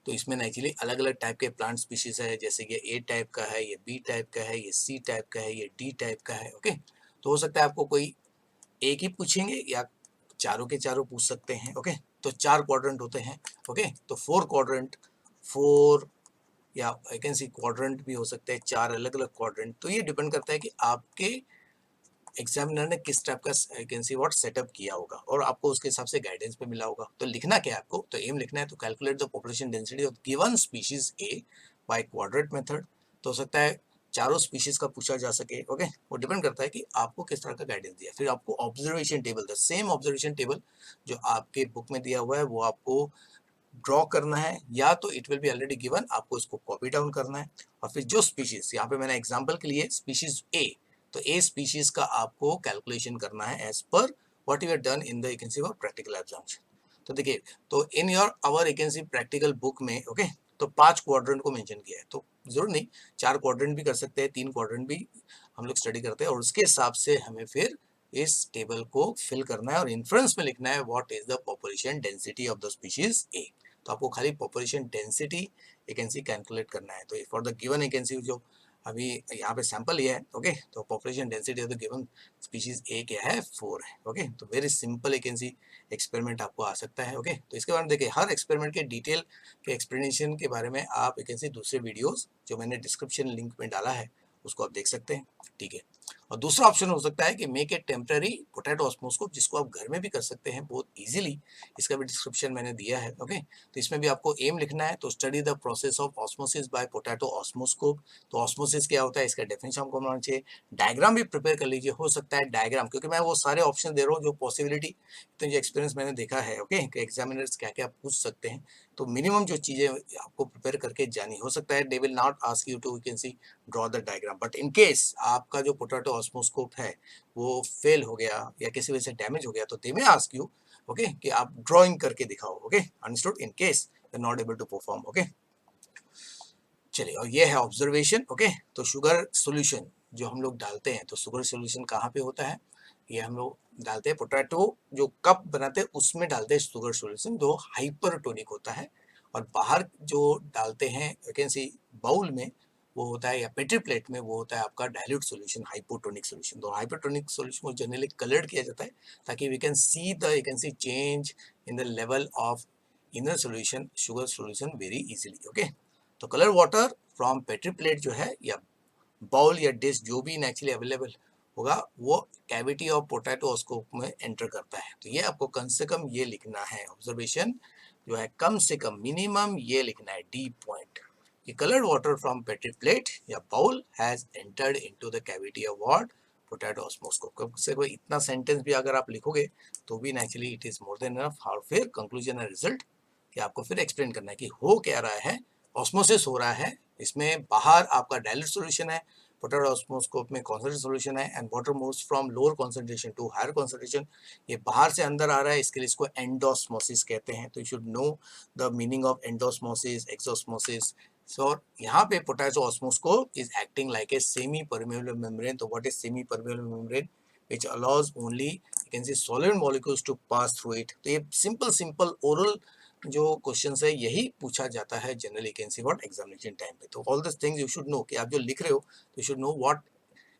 तो इसमें नेचुरली अलग अलग टाइप के प्लांट स्पीशीज है, जैसे ये ए टाइप का है, ये बी टाइप का है, ये सी टाइप का है, ये डी टाइप का है। ओके, तो हो सकता है आपको कोई एक ही पूछेंगे या चारों के चारों पूछ सकते हैं। ओके, तो 4 क्वाड्रेंट होते हैं। ओके, तो 4 क्वाड्रेंट, 4 या वैकेंसी क्वाड्रेंट भी हो सकते हैं, 4 अलग अलग क्वाड्रेंट। तो ये डिपेंड करता है कि आपके एग्जामिनर ने किस टाइप का वैकेंसी व्हाट सेटअप किया होगा, और आपको उसके हिसाब से गाइडेंस पे मिला होगा। तो लिखना क्या है आपको, तो एम लिखना है, तो calculate the population density of given species A by quadrant method. तो हो सकता है चारों स्पीशीज का पूछा जा सके। ओके, वो डिपेंड करता है कि आपको किस तरह का गाइडेंस दिया। फिर आपको observation table, the same observation table जो आपके बुक में दिया हुआ है वो आपको ड्रॉ करना है, या तो it will B already given, आपको इसको कॉपी डाउन करना है। और फिर जो स्पीशीज, यहाँ पे मैंने एग्जांपल के लिए स्पीशीज ए, तो ए स्पीशीज का आपको कैलकुलेशन करना है as per what you have done in the you can see practical examination. तो देखिए, तो in your our you can see practical book में ओके, तो 5 क्वाड्रेंट को मेंशन किया है, तो जरूर नहीं 4 क्वाड्रेंट भी कर सकते हैं, 3 क्वाड्रेंट भी हम लोग स्टडी करते हैं, और उसके हिसाब से हमें फिर इस टेबल को फिल करना है, और इन्फ्रेंस में लिखना है what is the population density of the species A. तो आपको खाली पॉपुलेशन डेंसिटी वैकेंसी कैलकुलेट करना है। तो फॉर द गिवन वैकेंसी जो अभी यहाँ पे सैंपल ये है, ओके। तो population density of the given species A क्या है, 4 है, ओके। तो वेरी सिंपल एक ऐसी एक्सपेरिमेंट आपको आ सकता है, ओके। तो इसके बारे में देखिए, हर एक्सपेरिमेंट के डिटेल के एक्सप्लेनेशन के बारे में आप एक ऐसे दूसरे वीडियोस जो मैंने डिस्क्रिप्शन लिंक में डाला है उसको आप देख सकते हैं, ठीक है। और दूसरा ऑप्शन हो सकता है कि मेक ए टेम्पररी पोटैटो ऑस्मोस्कोप, जिसको आप घर में भी कर सकते हैं बहुत इजीली, इसका भी डिस्क्रिप्शन मैंने दिया है, ओके। तो इसमें भी आपको एम लिखना है, तो study the process of osmosis by potato osmoscope. तो ऑस्मोसिस क्या होता है, इसका डेफिनेशन हमको बनाना चाहिए, डायग्राम भी प्रिपेयर कर लीजिए, हो सकता है डायग्राम, क्योंकि मैं वो सारे ऑप्शन दे रहा हूँ जो पॉसिबिलिटी, तो जो एक्सपीरियंस मैंने देखा है, ओके, कि एग्जामिनर्स क्या क्या पूछ सकते हैं। तो मिनिमम जो चीज़ें आपको प्रिपेयर करके जानी, हो सकता है they will not ask you to you can see draw the diagram, but in case आपका जो पोटैटो ऑस्मोस्कोप है वो फेल हो गया या किसी वजह से डैमेज हो गया, तो दे में आस्क यू, ओके, कि आप ड्राइंग करके दिखाओ, okay, understood, in case you are not able to perform, okay. चलिए, और ये है ऑब्जर्वेशन, ओके। तो शुगर सॉल्यूशन जो हम लोग डालते हैं, तो शुगर सॉल्यूशन कहाँ पे होता है, ये हम लोग डालते हैं पोटैटो जो कप बनाते हैं उसमें डालते हैं शुगर सॉल्यूशन, जो हाइपरटोनिक होता है। और बाहर जो डालते हैं वैकेंसी बाउल में, वो होता है, या पेट्री प्लेट में, वो होता है आपका डाइल्यूट सॉल्यूशन, हाइपोटोनिक सॉल्यूशन। तो हाइपोटोनिक सॉल्यूशन को जनरली कलर्ड किया जाता है ताकि we can see the you can see change in the level of inner solution sugar solution very easily, okay. तो colour water from petri plate जो है, या बाउल या डिश जो भी नेचुरली अवेलेबल होगा, वो कैविटी ऑफ पोटैटो स्कोप में एंटर करता है। तो ये आपको कम से कम ये लिखना है, ऑब्जर्वेशन जो है कम से कम मिनिमम ये लिखना है, डी पॉइंट, कि coloured water from petri plate या bowl has entered into the cavity of what, potato osmoscope. से कोई इतना सेंटेंस भी अगर आप लिखोगे तो भी naturally it is more than enough. और फिर कंक्लूजन एंड रिजल्ट, कि आपको फिर एक्सप्लेन करना है कि हो क्या रहा है, ऑस्मोसिस हो रहा है, इसमें बाहर आपका डाइल्यूट सॉल्यूशन है, पोटैटो ऑस्मोस्कोप में कॉन्सेंट्रेटेड सॉल्यूशन है, and water moves from lower concentration to higher concentration, ये बाहर से अंदर आ रहा है, इसके लिए इसको एंडोस्मोसिस कहते हैं। तो you should know the meaning of endosmosis, exosmosis. So यहाँ पे potato osmoscope is acting like a semi permeable membrane. तो what is semi permeable membrane, which allows only you can see solid molecules to pass through it। तो ये simple oral जो question है यही पूछा जाता है generally can see what examination time पे। तो all this things you should no, कि आप जो लिख रहे हो तो you should know what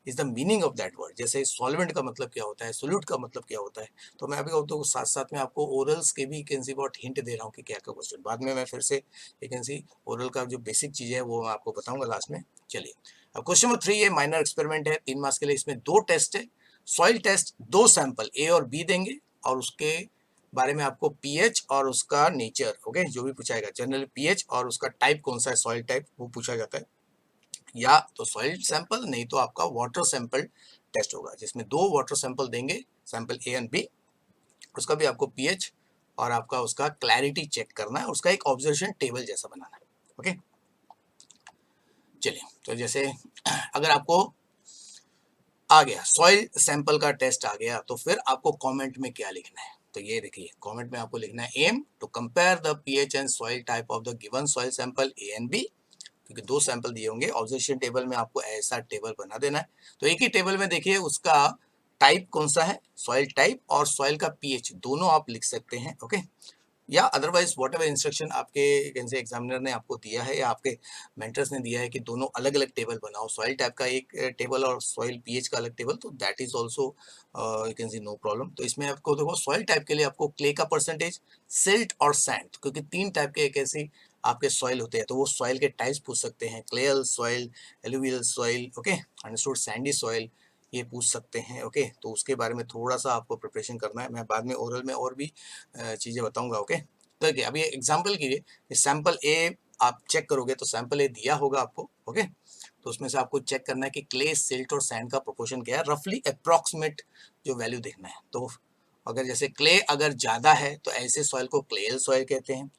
is the meaning of that word. जैसे सॉल्वेंट का मतलब क्या होता है, सोल्यूट का मतलब क्या होता है। तो मैं अभी तो साथ साथ में आपको ओरल्स के भी कैन सी व्हाट हिंट दे रहा हूँ कि क्या क्या क्वेश्चन, बाद में मैं फिर से कैन सी ओरल का जो बेसिक चीज़ है वो मैं आपको बताऊंगा लास्ट में। चलिए, अब क्वेश्चन नंबर 3 ये माइनर एक्सपेरिमेंट है, 3 मार्क्स के लिए। इसमें 2 टेस्ट है, सॉइल टेस्ट, 2 सैंपल ए और बी देंगे, और उसके बारे में आपको पीएच और उसका नेचर, ओके, जो भी पूछाएगा जनरली पीएच और उसका टाइप कौन सा है, सॉइल टाइप, वो पूछा जाता है। या तो सॉइल सैंपल, नहीं तो आपका वाटर सैंपल टेस्ट होगा, जिसमें 2 वाटर सैंपल देंगे, सैंपल ए एंड बी, उसका भी आपको पीएच और आपका उसका क्लैरिटी चेक करना है, उसका एक ऑब्जर्वेशन टेबल जैसा बनाना है, ओके। चलिए, तो जैसे अगर आपको आ गया सॉइल सैंपल का टेस्ट आ गया, तो फिर आपको कमेंट में क्या लिखना है। तो ये देखिए, कमेंट में आपको लिखना है aim to compare the pH and soil type of the given soil sample A and B, क्योंकि 2 सैंपल दिए होंगे। ऑब्जर्वेशन टेबल में आपको ऐसा टेबल बना देना है। तो एक ही टेबल में देखिए उसका टाइप कौन सा है, सॉइल टाइप, और सॉइल का पीएच दोनों आप लिख सकते हैं, ओके। या अदरवाइज वॉट एवर इंस्ट्रक्शन आपके कैसे एग्जामिनर ने आपको दिया है या आपके मेंटर्स ने दिया है कि दोनों अलग अलग टेबल बनाओ, सॉइल टाइप का एक टेबल और सॉइल पीएच का अलग टेबल, तो that is also you can see no problem. तो इसमें आपको देखो सॉइल टाइप के लिए आपको क्ले का परसेंटेज, सिल्ट और सैंड, क्योंकि 3 टाइप के एक ऐसी आपके सॉइल होते हैं, तो वो सॉइल के टाइप्स पूछ सकते हैं, clayey soil, alluvial soil, okay, understood, sandy soil, ये पूछ सकते हैं, ओके। तो उसके बारे में थोड़ा सा आपको प्रिपरेशन करना है, मैं बाद में ओरल में और भी चीज़ें बताऊंगा, ओके। देखिए, अभी एग्जाम्पल के लिए सैंपल ए आप चेक करोगे तो सैंपल ए दिया होगा आपको, ओके। तो उसमें से आपको चेक करना है कि क्ले, सिल्ट और सैंड का प्रोपोर्शन क्या है, रफली अप्रॉक्सीमेट जो वैल्यू देखना है। तो अगर जैसे क्ले अगर ज़्यादा है तो ऐसे सॉइल को क्लेयल सॉइल कहते हैं,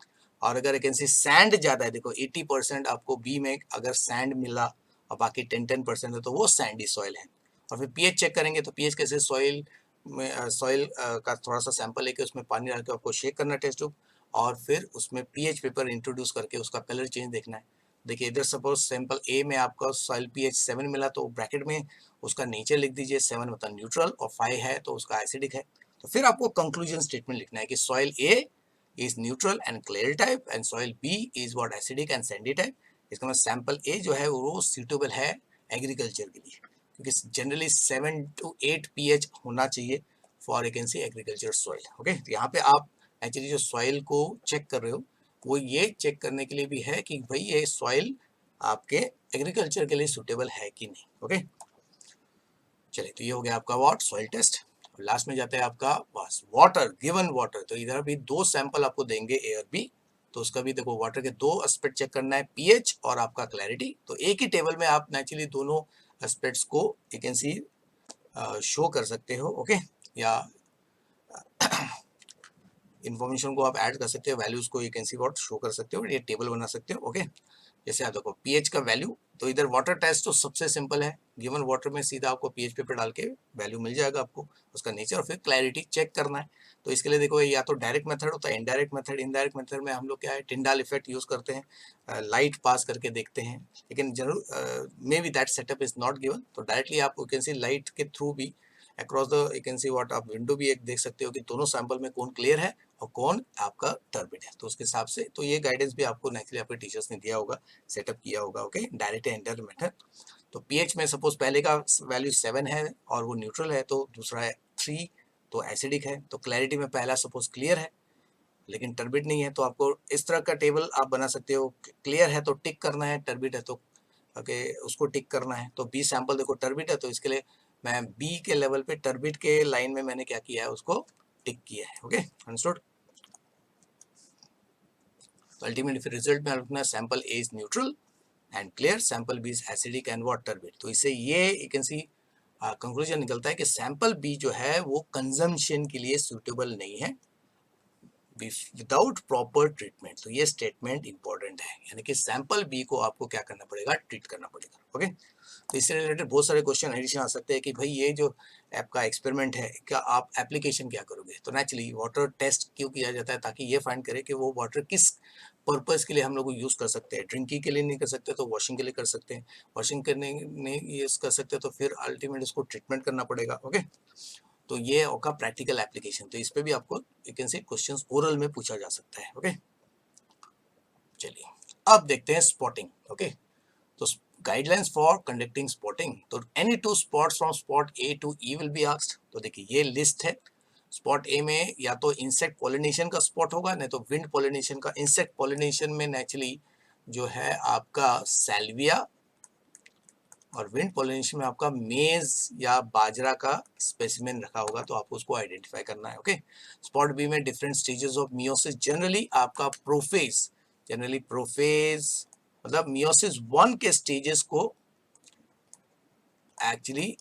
और अगर एक सैंड ज़्यादा है, देखो 80% आपको बी में अगर सैंड मिला और बाकी 10% है तो वो सैंडी सॉइल है। और फिर पीएच चेक करेंगे, तो पीएच कैसे, सॉइल में सॉइल का थोड़ा सा सैंपल लेके उसमें पानी डाल के आपको शेक करना है टेस्ट ट्यूब, और फिर उसमें पीएच पेपर इंट्रोड्यूस करके उसका कलर चेंज देखना है। देखिए इधर सपोज सैंपल ए में आपका सॉइल पीएच 7 मिला, तो ब्रैकेट में उसका नेचर लिख दीजिए, 7 मतलब न्यूट्रल और 5 है तो उसका एसिडिक है। तो फिर आपको कंक्लूजन स्टेटमेंट लिखना है कि soil A is neutral and clear type and soil B is what acidic and sandy type. इसका मतलब सैंपल ए जो है वो सूटेबल है एग्रीकल्चर के लिए, क्योंकि जनरली 7 to 8 pH होना चाहिए for you can C agriculture soil. Okay, तो यहाँ पे आप एक्चुअली जो सॉइल को चेक कर रहे हो वो ये चेक करने के लिए भी है कि भाई ये सॉइल आपके एग्रीकल्चर के लिए सुटेबल है कि नहीं। ओके, चलिए, तो ये हो गया आपका व्हाट सॉइल टेस्ट। लास्ट में जाता है आपका बस वाटर, गिवन वाटर। तो इधर भी दो सैंपल आपको देंगे ए और बी, तो उसका भी देखो वाटर के दो एस्पेक्ट चेक करना है, पीएच और आपका क्लैरिटी। तो एक ही टेबल में आप नेचुरली दोनों एस्पेक्ट्स को यू कैन सी शो कर सकते हो। ओके, या इन्फॉर्मेशन को आप ऐड कर सकते हो, वैल्यूज को you can see what show कर सकते हो, ये टेबल बना सकते हो। ओके, जैसे आप देखो पीएच का वैल्यू, तो इधर वाटर टेस्ट तो सबसे सिंपल है, गिवन वाटर में सीधा आपको पीएच पेपर डाल के वैल्यू मिल जाएगा आपको, उसका नेचर और फिर क्लैरिटी चेक करना है। तो इसके लिए देखो या तो डायरेक्ट मेथड होता है, इनडायरेक्ट मेथड। इनडायरेक्ट मेथड में हम लोग क्या है, टिंडाल इफेक्ट यूज करते हैं, लाइट पास करके देखते हैं, लेकिन जरूर may be that setup is not given. तो डायरेक्टली आप यू कैन सी लाइट के थ्रू भी across the you can see what आप विंडो भी एक देख सकते हो कि दोनों सैंपल में कौन क्लियर है और कौन आपका टर्बिड है। तो उसके हिसाब से तो ये गाइडेंस भी आपको नेचुरली आपके टीचर्स ने दिया होगा, सेटअप किया होगा। Okay, direct and indirect method. तो पीएच में सपोज पहले का वैल्यू 7 है और वो न्यूट्रल है, तो दूसरा है 3 तो एसिडिक है। तो क्लैरिटी में पहला सपोज क्लियर है लेकिन टर्बिड नहीं है, तो आपको इस तरह का टेबल आप बना सकते हो। क्लियर है तो टिक करना है, टर्बिड है तो ओके उसको टिक करना है। तो बी सैंपल देखो टर्बिड है, तो इसके लिए मैं बी के लेवल पे टर्बिड के लाइन में मैंने क्या किया है, उसको टिक किया है। Okay, understood. तो अल्टीमेटली फिर रिजल्ट में अपना sample A is neutral and clear, sample B is acidic and what turbid. तो इससे ये यू कैन सी कंक्लूजन निकलता है कि सैंपल बी जो है वो कंजम्पशन के लिए सूटेबल नहीं है विदाउट प्रॉपर ट्रीटमेंट। तो ये स्टेटमेंट इंपॉर्टेंट है, यानी कि सैंपल बी को आपको क्या करना पड़ेगा, ट्रीट करना पड़ेगा। ओके, तो इससे रिलेटेड बहुत सारे क्वेश्चन एडिशन आ सकते हैं कि भाई ये जो आपका एक्सपेरिमेंट है क्या आप एप्लीकेशन क्या करोगे। तो नेचुरली वाटर टेस्ट क्यों किया जाता है, ताकि ये फाइंड करे कि वो वाटर किस पर्पस के लिए हम लोग यूज कर सकते हैं। ड्रिंकिंग के लिए नहीं कर सकते तो वॉशिंग के लिए कर सकते हैं, वॉशिंग करने नहीं यूज कर सकते तो फिर अल्टीमेट इसको ट्रीटमेंट करना पड़ेगा। ओके, तो ये होगा प्रैक्टिकल एप्लीकेशन। तो इस पे भी आपको यू कैन से क्वेश्चंस ओरल में पूछा जा सकता है। ओके, चलिए अब देखते हैं स्पॉटिंग। ओके, तो गाइडलाइंस फॉर कंडक्टिंग स्पॉटिंग। तो any two spots from spot A to E will be asked. तो देखिए ये लिस्ट है। स्पॉट ए में या तो इंसेक्ट पॉलिनेशन का स्पॉट होगा, नहीं तो विंड पॉलिनेशन का। इंसेक्ट पॉलिनेशन में नेचुरली जो है आपका सैल्विया, और विंड पॉलिनेशन में आपका मेज या बाजरा का स्पेसिमेन रखा होगा, तो आपको उसको आइडेंटिफाई करना है। ओके, स्पॉट बी में different stages of meiosis, generally आपका प्रोफेज, जनरली प्रोफेज मतलब मियोसिस 1 के स्टेजेस को एक्चुअली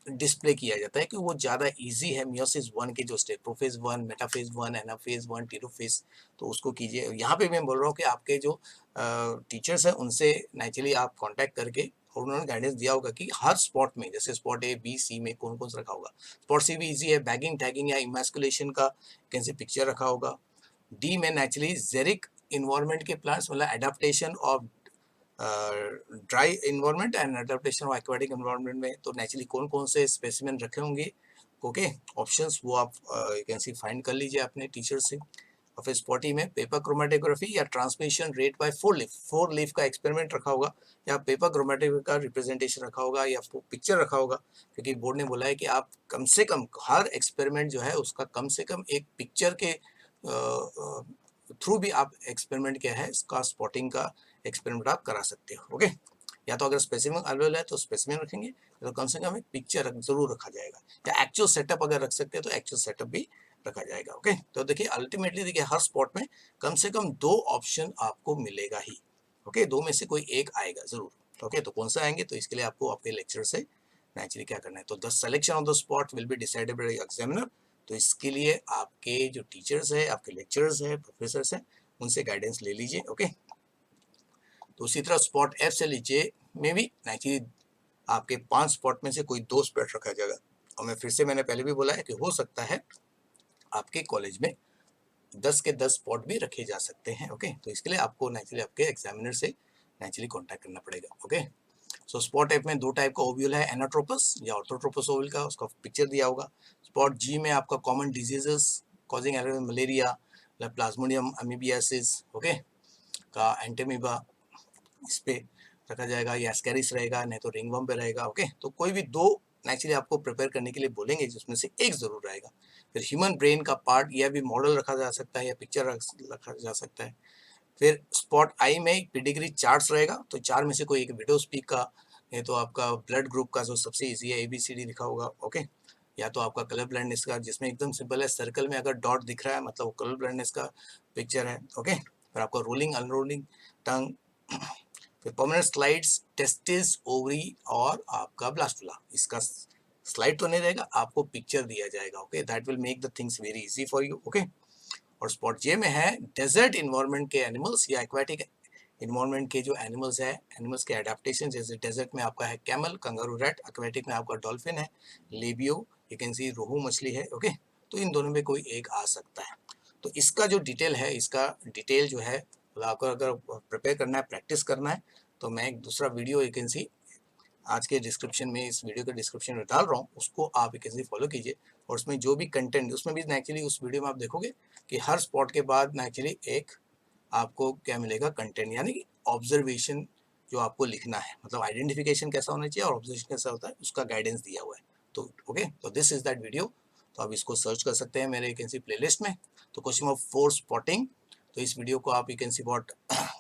डिस्प्ले किया जाता है कि वो ज़्यादा इजी है। मियोसिस 1 के जो stage, prophase 1, metaphase 1, anaphase 1, telophase, तो उसको कीजिए। यहाँ पे मैं बोल रहा हूँ कि आपके जो टीचर्स हैं उनसे नेचुरली आप कांटेक्ट करके, और उन्होंने गाइडेंस दिया होगा कि हर स्पॉट में, जैसे स्पॉट ए बी सी में कौन कौन सा रखा होगा। स्पॉट सी भी इजी है, बैगिंग टैगिंग या इमेस्कुलेशन का कैसे पिक्चर रखा होगा। डी में नेचुरली जेरिक इन्वायरमेंट के प्लांट्स, मतलब adaptation of dry environment and adaptation of aquatic environment में, तो नेचुरली कौन कौन से स्पेसिमेन रखे होंगे। ओके, ऑप्शंस वो आप यू कैन सी फाइंड कर लीजिए अपने टीचर से। और फिर स्पॉटी में पेपर क्रोमेटोग्राफी या ट्रांसमिशन रेट बाय 4 लीफ का एक्सपेरिमेंट रखा होगा, या पेपर क्रोमेटोग्राफी का रिप्रेजेंटेशन रखा होगा, या पिक्चर रखा होगा, क्योंकि बोर्ड ने बोला है कि आप कम से कम हर एक्सपेरिमेंट जो है उसका कम से कम एक पिक्चर के थ्रू भी आप एक्सपेरिमेंट क्या है इसका स्पॉटिंग का एक्सपेरिमेंट आप करा सकते हो। ओके, या तो अगर स्पेसिमेन अवेलेबल है तो स्पेसिमेन रखेंगे, तो कम से कम एक पिक्चर जरूर रखा जाएगा, या एक्चुअल सेटअप अगर रख सकते हैं तो एक्चुअल सेटअप भी रखा जाएगा। ओके, तो देखिए अल्टीमेटली देखिए हर स्पॉट में कम से कम 2 ऑप्शन आपको मिलेगा ही। ओके, 2 में से कोई एक आएगा जरूर। ओके, तो कौन सा आएंगे, तो इसके लिए आपको आपके लेक्चर से नेचुरली क्या करना है, तो the selection of the spot will be decided by examiner. तो इसके लिए आपके जो टीचर्स है, आपके लेक्चरर्स है, प्रोफेसर्स है, उनसे गाइडेंस ले लीजिए। ओके, तो उसी तरह स्पॉट एफ से लीजिए में भी नेचुरली आपके 5 स्पॉट में से कोई 2 स्पॉट रखा जाएगा। और मैं फिर से मैंने पहले भी बोला है कि हो सकता है आपके कॉलेज में 10 के 10 स्पॉट भी रखे जा सकते हैं। ओके, तो इसके लिए आपको नेचुरली आपके एग्जामिनर से नेचुरली कॉन्टैक्ट करना पड़ेगा। ओके, सो स्पॉट एफ में 2 टाइप का ओव्यूल है, एनाट्रोपस या ऑर्थोट्रोपस ओव्यूल का, उसका पिक्चर दिया होगा। स्पॉट जी में आपका common diseases causing malaria, Plasmodium amoebiasis okay का एंटेमीबा इस पे रखा जाएगा, या एस्केरिस रहेगा, नहीं तो रिंगवर्म पे रहेगा। ओके, तो कोई भी दो नेचुरली आपको प्रिपेयर करने के लिए बोलेंगे जिसमें से एक जरूर रहेगा। फिर ह्यूमन ब्रेन का पार्ट या भी मॉडल रखा जा सकता है या पिक्चर रखा जा सकता है। फिर स्पॉट आई में पेडिग्री चार्ट्स रहेगा, तो चार में से कोई एक विडो स्पीक का, नहीं तो आपका ब्लड ग्रुप का जो सबसे इजी है ABCD लिखा होगा। ओके, या तो आपका कलर ब्लाइंडनेस का, जिसमें एकदम सिंपल है, सर्कल में अगर डॉट दिख रहा है मतलब वो कलर ब्लाइंडनेस का पिक्चर है। ओके, फिर आपका रोलिंग अनरोलिंग टंग, फिर परमानेंट स्लाइड्स, टेस्टिस, ओवरी और आपका ब्लास्टुला। इसका स्लाइड तो नहीं रहेगा, आपको पिक्चर दिया जाएगा। Okay, that will make the things very easy for you. Okay, और स्पॉट जे में है डेजर्ट इन्वायरमेंट के एनिमल्स या एक्वाटिक इन्वायरमेंट के जो एनिमल्स है, एनिमल्स के एडेप्टेशन। जैसे डेजर्ट में आपका है कैमल, कंगारू रैट, एक्वाटिक में आपका डॉल्फिन है, लेबियो, यू कैन सी रोहू मछली है। ओके, तो इन दोनों में कोई एक आ सकता है। तो इसका जो डिटेल है, इसका डिटेल जो है आपको अगर प्रिपेयर करना है, प्रैक्टिस करना है, तो मैं एक दूसरा वीडियो यू कैन सी आज के डिस्क्रिप्शन में, इस वीडियो के डिस्क्रिप्शन में डाल रहा हूँ, उसको आप कैसे फॉलो कीजिए। और उसमें जो भी कंटेंट, उसमें भी एक्चुअली उस वीडियो में आप देखोगे कि हर स्पॉट के बाद एक्चुअली एक आपको क्या मिलेगा, कंटेंट, यानी कि ऑब्जर्वेशन जो आपको लिखना है, मतलब आइडेंटिफिकेशन कैसा होना चाहिए और ऑब्जर्वेशन कैसा होता है, उसका गाइडेंस दिया हुआ है। तो ओके, तो दिस इज दैट वीडियो। तो आप इसको सर्च कर सकते हैं मेरे यू कैन सी प्लेलिस्ट में। तो क्वेश्चन ऑफ 4 स्पॉटिंग, तो इस वीडियो को आप यू कैन सी वॉट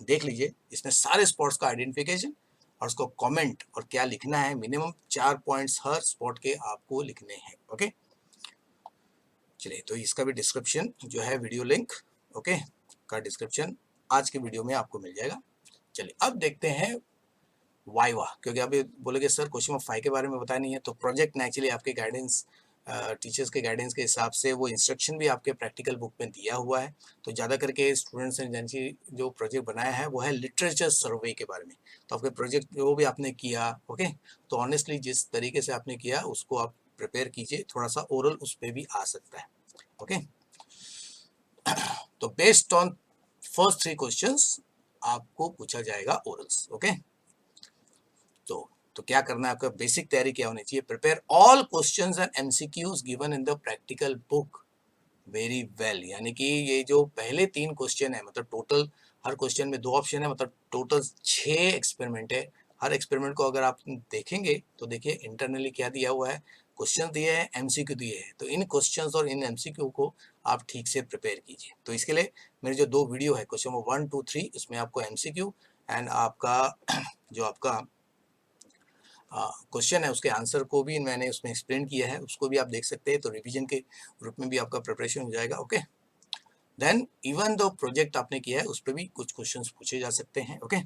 देख लीजिए। इसमें सारे स्पॉट्स का आइडेंटिफिकेशन और उसको कमेंट और क्या लिखना है, मिनिमम 4 पॉइंट्स हर स्पॉट के आपको लिखने हैं। ओके, चलिए, तो इसका भी डिस्क्रिप्शन जो है, वीडियो लिंक ओके का डिस्क्रिप्शन आज के वीडियो में आपको मिल जाएगा। चलिए, अब देखते हैं वाइवा, क्योंकि अभी बोलेगे सर क्वेश्चन ऑफ 5 के बारे में बताया नहीं है। तो प्रोजेक्ट नेचुरली आपके गाइडेंस, टीचर्स के गाइडेंस के हिसाब से वो इंस्ट्रक्शन भी आपके प्रैक्टिकल बुक में दिया हुआ है। तो ज़्यादा करके स्टूडेंट्स ने जो प्रोजेक्ट बनाया है वो है लिटरेचर सर्वे के बारे में। तो आपके प्रोजेक्ट जो भी आपने किया, ओके, तो ऑनेस्टली जिस तरीके से आपने किया उसको आप प्रिपेयर कीजिए, थोड़ा सा ओरल उस पर भी आ सकता है। ओके, तो बेस्ड ऑन फर्स्ट 3 क्वेश्चंस आपको पूछा जाएगा ओरल्स। ओके, तो क्या करना है, आपका बेसिक तैयारी क्या होनी चाहिए, prepare all questions and MCQs given in the practical book very well. यानी कि ये जो पहले 3 क्वेश्चन है, मतलब टोटल हर क्वेश्चन में 2 ऑप्शन है, मतलब टोटल 6 एक्सपेरिमेंट है। हर एक्सपेरिमेंट को अगर आप देखेंगे तो देखिए इंटरनली क्या दिया हुआ है, क्वेश्चन दिए हैं, एमसीक्यू दिए हैं। तो इन क्वेश्चंस और इन एमसीक्यू को आप ठीक से प्रिपेयर कीजिए। तो इसके लिए मेरे जो 2 वीडियो है, क्वेश्चन 1, 2, 3, इसमें आपको एमसीक्यू एंड आपका जो आपका क्वेश्चन है उसके आंसर को भी मैंने उसमें एक्सप्लेन किया है, उसको भी आप देख सकते हैं। तो रिवीजन के ग्रुप में भी आपका प्रिपरेशन हो जाएगा। Okay, then even though project आपने किया है उस पर भी कुछ क्वेश्चंस पूछे जा सकते हैं। ओके,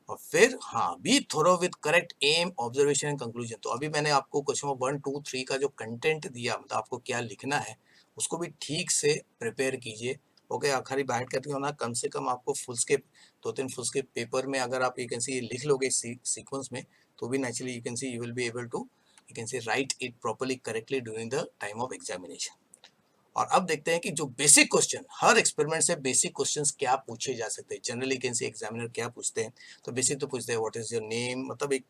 और फिर हाँ, be thorough with correct aim, observation and conclusion. तो अभी मैंने आपको क्वेश्चन 1, 2, 3 का जो कंटेंट दिया, मतलब आपको क्या लिखना है, उसको भी ठीक से प्रिपेयर कीजिए। ओके, आखिरी बैठ करके होना, कम से कम आपको foolscap 2-3 foolscap paper में अगर आप यू कैन सी लिख लोगे सीक्वेंस में, तो भी naturally you can see you will be able to you can see write it properly correctly during the time of examination. और अब देखते हैं कि जो बेसिक क्वेश्चन, हर एक्सपेरिमेंट से बेसिक क्वेश्चंस क्या पूछे जा सकते हैं। जनरली कैन से एग्जामिनर क्या पूछते हैं, तो बेसिक तो पूछते हैं व्हाट इज योर नेम, मतलब एक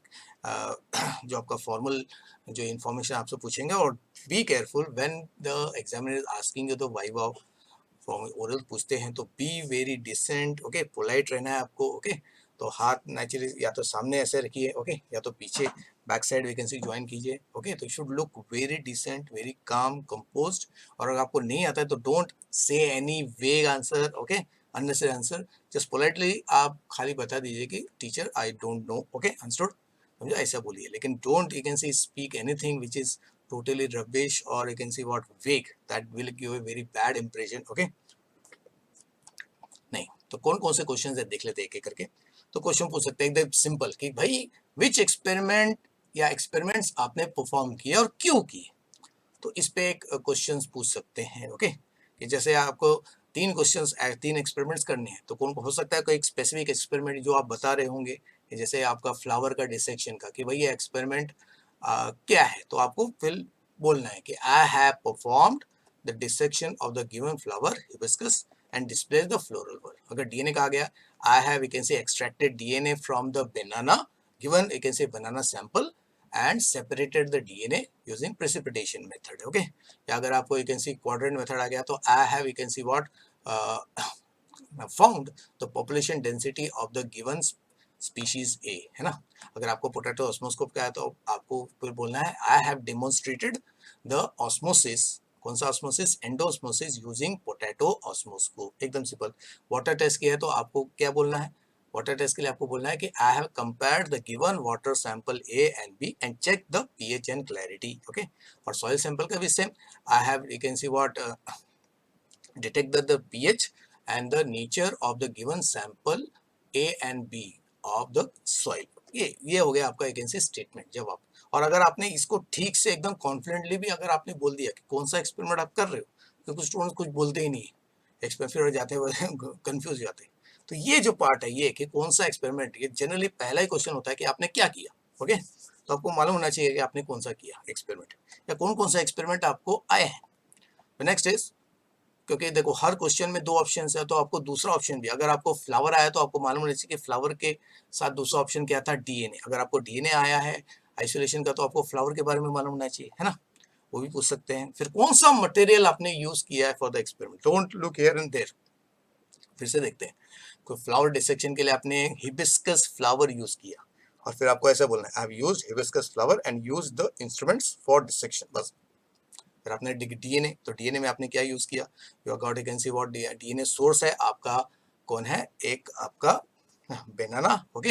जो आपका फॉर्मल जो इन्फॉर्मेशन आपसे पूछेंगे। और be careful when the examiner is asking you the viva from oral पूछते हैं, तो be very decent. Okay, polite रहना है आपको। ओके, तो हाथ नेचुरली या तो सामने ऐसे रखिए, ओके, या तो पीछे बैक साइड वैकेंसी ज्वाइन कीजिए। ओके, तो should look very decent, very calm, composed. और अगर आपको नहीं आता है तो डोंट से एनी वेग answer, okay, unnecessary answer. Just politely आप खाली बता दीजिए कि teacher I don't know. Okay, understood, समझो, ऐसा बोलिए। लेकिन don't you can C speak anything which is totally rubbish or you can see what vague, that will give a very bad impression. Okay, नहीं तो कौन कौन से क्वेश्चन है देख लेते हैं एक एक करके। तो क्वेश्चन पूछ सकते हैं एकदम सिंपल कि भाई विच एक्सपेरिमेंट या एक्सपेरिमेंट्स आपने परफॉर्म किए और क्यों किए। तो इस पे एक क्वेश्चंस पूछ सकते हैं। ओके, कि जैसे आपको 3 क्वेश्चंस 3 एक्सपेरिमेंट्स करने हैं, तो कौन हो सकता है कोई स्पेसिफिक एक्सपेरिमेंट जो आप बता रहे होंगे, कि जैसे आपका फ्लावर का डिसेक्शन का, कि भाई ये एक्सपेरिमेंट क्या है। तो आपको फिर बोलना है कि I have performed the dissection of the given flower hibiscus and displace the floral word. अगर डीएनए कहा गया, आई हैव यू कैन से extracted DNA from the banana, given you can से बनाना sample and separated the DNA using precipitation method. Okay, या अगर आपको you can see quadrant method आ गया, तो I have you can see what found the population density of the given species A, है ना। अगर आपको पोटैटो ऑस्मोस्कोप का है तो आपको फिर बोलना है I have demonstrated the osmosis, कौन सा ऑस्मोसिस, एंडोस्मोसिस यूजिंग पोटैटो ऑस्मोस्कोप, एकदम सिंपल। वाटर टेस्ट किया है तो आपको क्या बोलना है, वाटर टेस्ट के लिए आपको बोलना है कि I have compared the given water sample A and B and check the pH and clarity, okay. और सॉइल सैंपल का भी same, I have, you can see what, detect the pH and the nature of the given sample A and B of the soil। ये हो गया आपका vacancy statement जवाब। और अगर आपने इसको ठीक से एकदम कॉन्फिडेंटली भी अगर आपने बोल दिया कि कौन सा एक्सपेरिमेंट आप कर रहे हो, क्योंकि स्टूडेंट कुछ बोलते ही नहीं है, एक्सपेरिमेंट जाते हैं कंफ्यूज हो जाते हैं। तो ये जो पार्ट है ये कि कौन सा एक्सपेरिमेंट, ये जनरली पहला ही क्वेश्चन होता है कि आपने क्या किया, ओके। तो आपको मालूम होना चाहिए कि आपने कौन सा किया एक्सपेरिमेंट, या कौन कौन सा एक्सपेरिमेंट आपको आए हैं। नेक्स्ट इज, क्योंकि देखो हर क्वेश्चन में दो ऑप्शन है, तो आपको दूसरा ऑप्शन भी, अगर आपको फ्लावर आया तो आपको मालूम होना चाहिए कि फ्लावर के साथ दूसरा ऑप्शन क्या था, डीएनए। अगर आपको डीएनए आया है आइसोलेशन का तो आपको फ्लावर के बारे में मालूम होना चाहिए, है ना, वो भी पूछ सकते हैं। फिर कौन सा मटेरियल आपने यूज किया है for the experiment, don't look here and there. फिर से देखते हैं, कोई फ्लावर डिसेक्शन के लिए आपने हिबिस्कस फ्लावर यूज किया, और फिर आपको ऐसा बोलना है I have used hibiscus flower and used the instruments for dissection, बस। फिर आपने डीएनए, तो डीएनए में आपने क्या यूज किया, you got, you can see what, DNA source है आपका कौन है, एक आपका banana, okay,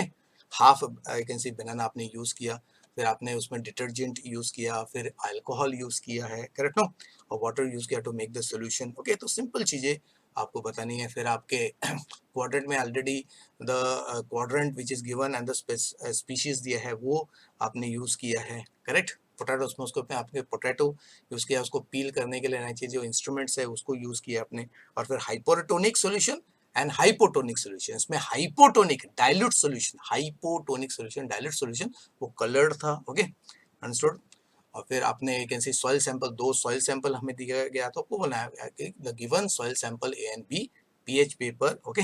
half you can see banana आपने यूज किया। फिर आपने उसमें डिटर्जेंट यूज किया, फिर अल्कोहल यूज किया है, करेक्ट नो, और वाटर यूज किया to make the solution, okay. तो सिंपल चीजें आपको बतानी है। फिर आपके क्वाड्रेंट में already the quadrant which is given and the species दिया है वो आपने यूज किया है, करेक्ट। पोटैटो ऑस्मोस्कोप में आपने पोटैटो यूज किया, उसको पील करने के लिए नीचे जो इंस्ट्रूमेंट्स है उसको यूज किया आपने। और फिर hypotonic solution and hypotonic solution, इसमें hypotonic dilute solution, hypotonic solution dilute solution वो कलर्ड था, ओके, अंडरस्टूड। और फिर आपने you can see soil sample, दो सॉइल सैंपल हमें दिया गया तो आपको बोलना है कि the given soil sample A and B pH paper, okay,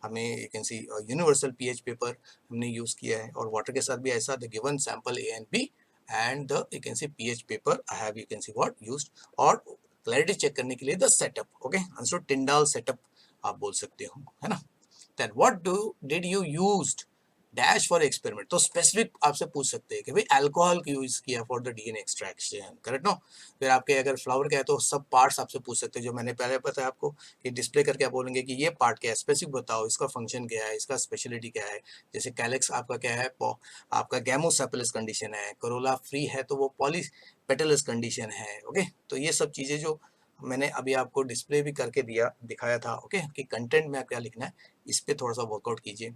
हमें you can see universal pH paper हमने यूज किया है। और वाटर के साथ भी ऐसा, the given sample A and B and the you can see pH paper I have, you can see what, used. और क्लैरिटी चेक करने के लिए the setup, okay, answer Tyndall setup आप बोल सकते हो, है ना। Then what did you used dash for experiment, तो स्पेसिफिक आपसे पूछ सकते हैं कि भाई अल्कोहल की यूज किया for the DNA extraction, correct no. फिर आपके अगर फ्लावर का है तो सब पार्ट्स आपसे पूछ सकते हैं, जो मैंने पहले बताया आपको कि डिस्प्ले करके आप बोलेंगे कि ये पार्ट क्या है, स्पेसिफिक बताओ, इसका फंक्शन क्या है, इसका स्पेशलिटी क्या है। जैसे कैलेक्स आपका क्या है, आपका गैमोसेफेलस कंडीशन है, कोरोला फ्री है तो वो पॉलीपेटलस कंडीशन है, ओके। तो ये सब चीजें जो मैंने अभी आपको डिस्प्ले भी करके दिखाया था, ओके, कि कंटेंट में क्या लिखना है, इस पे थोड़ा सा वर्कआउट कीजिए।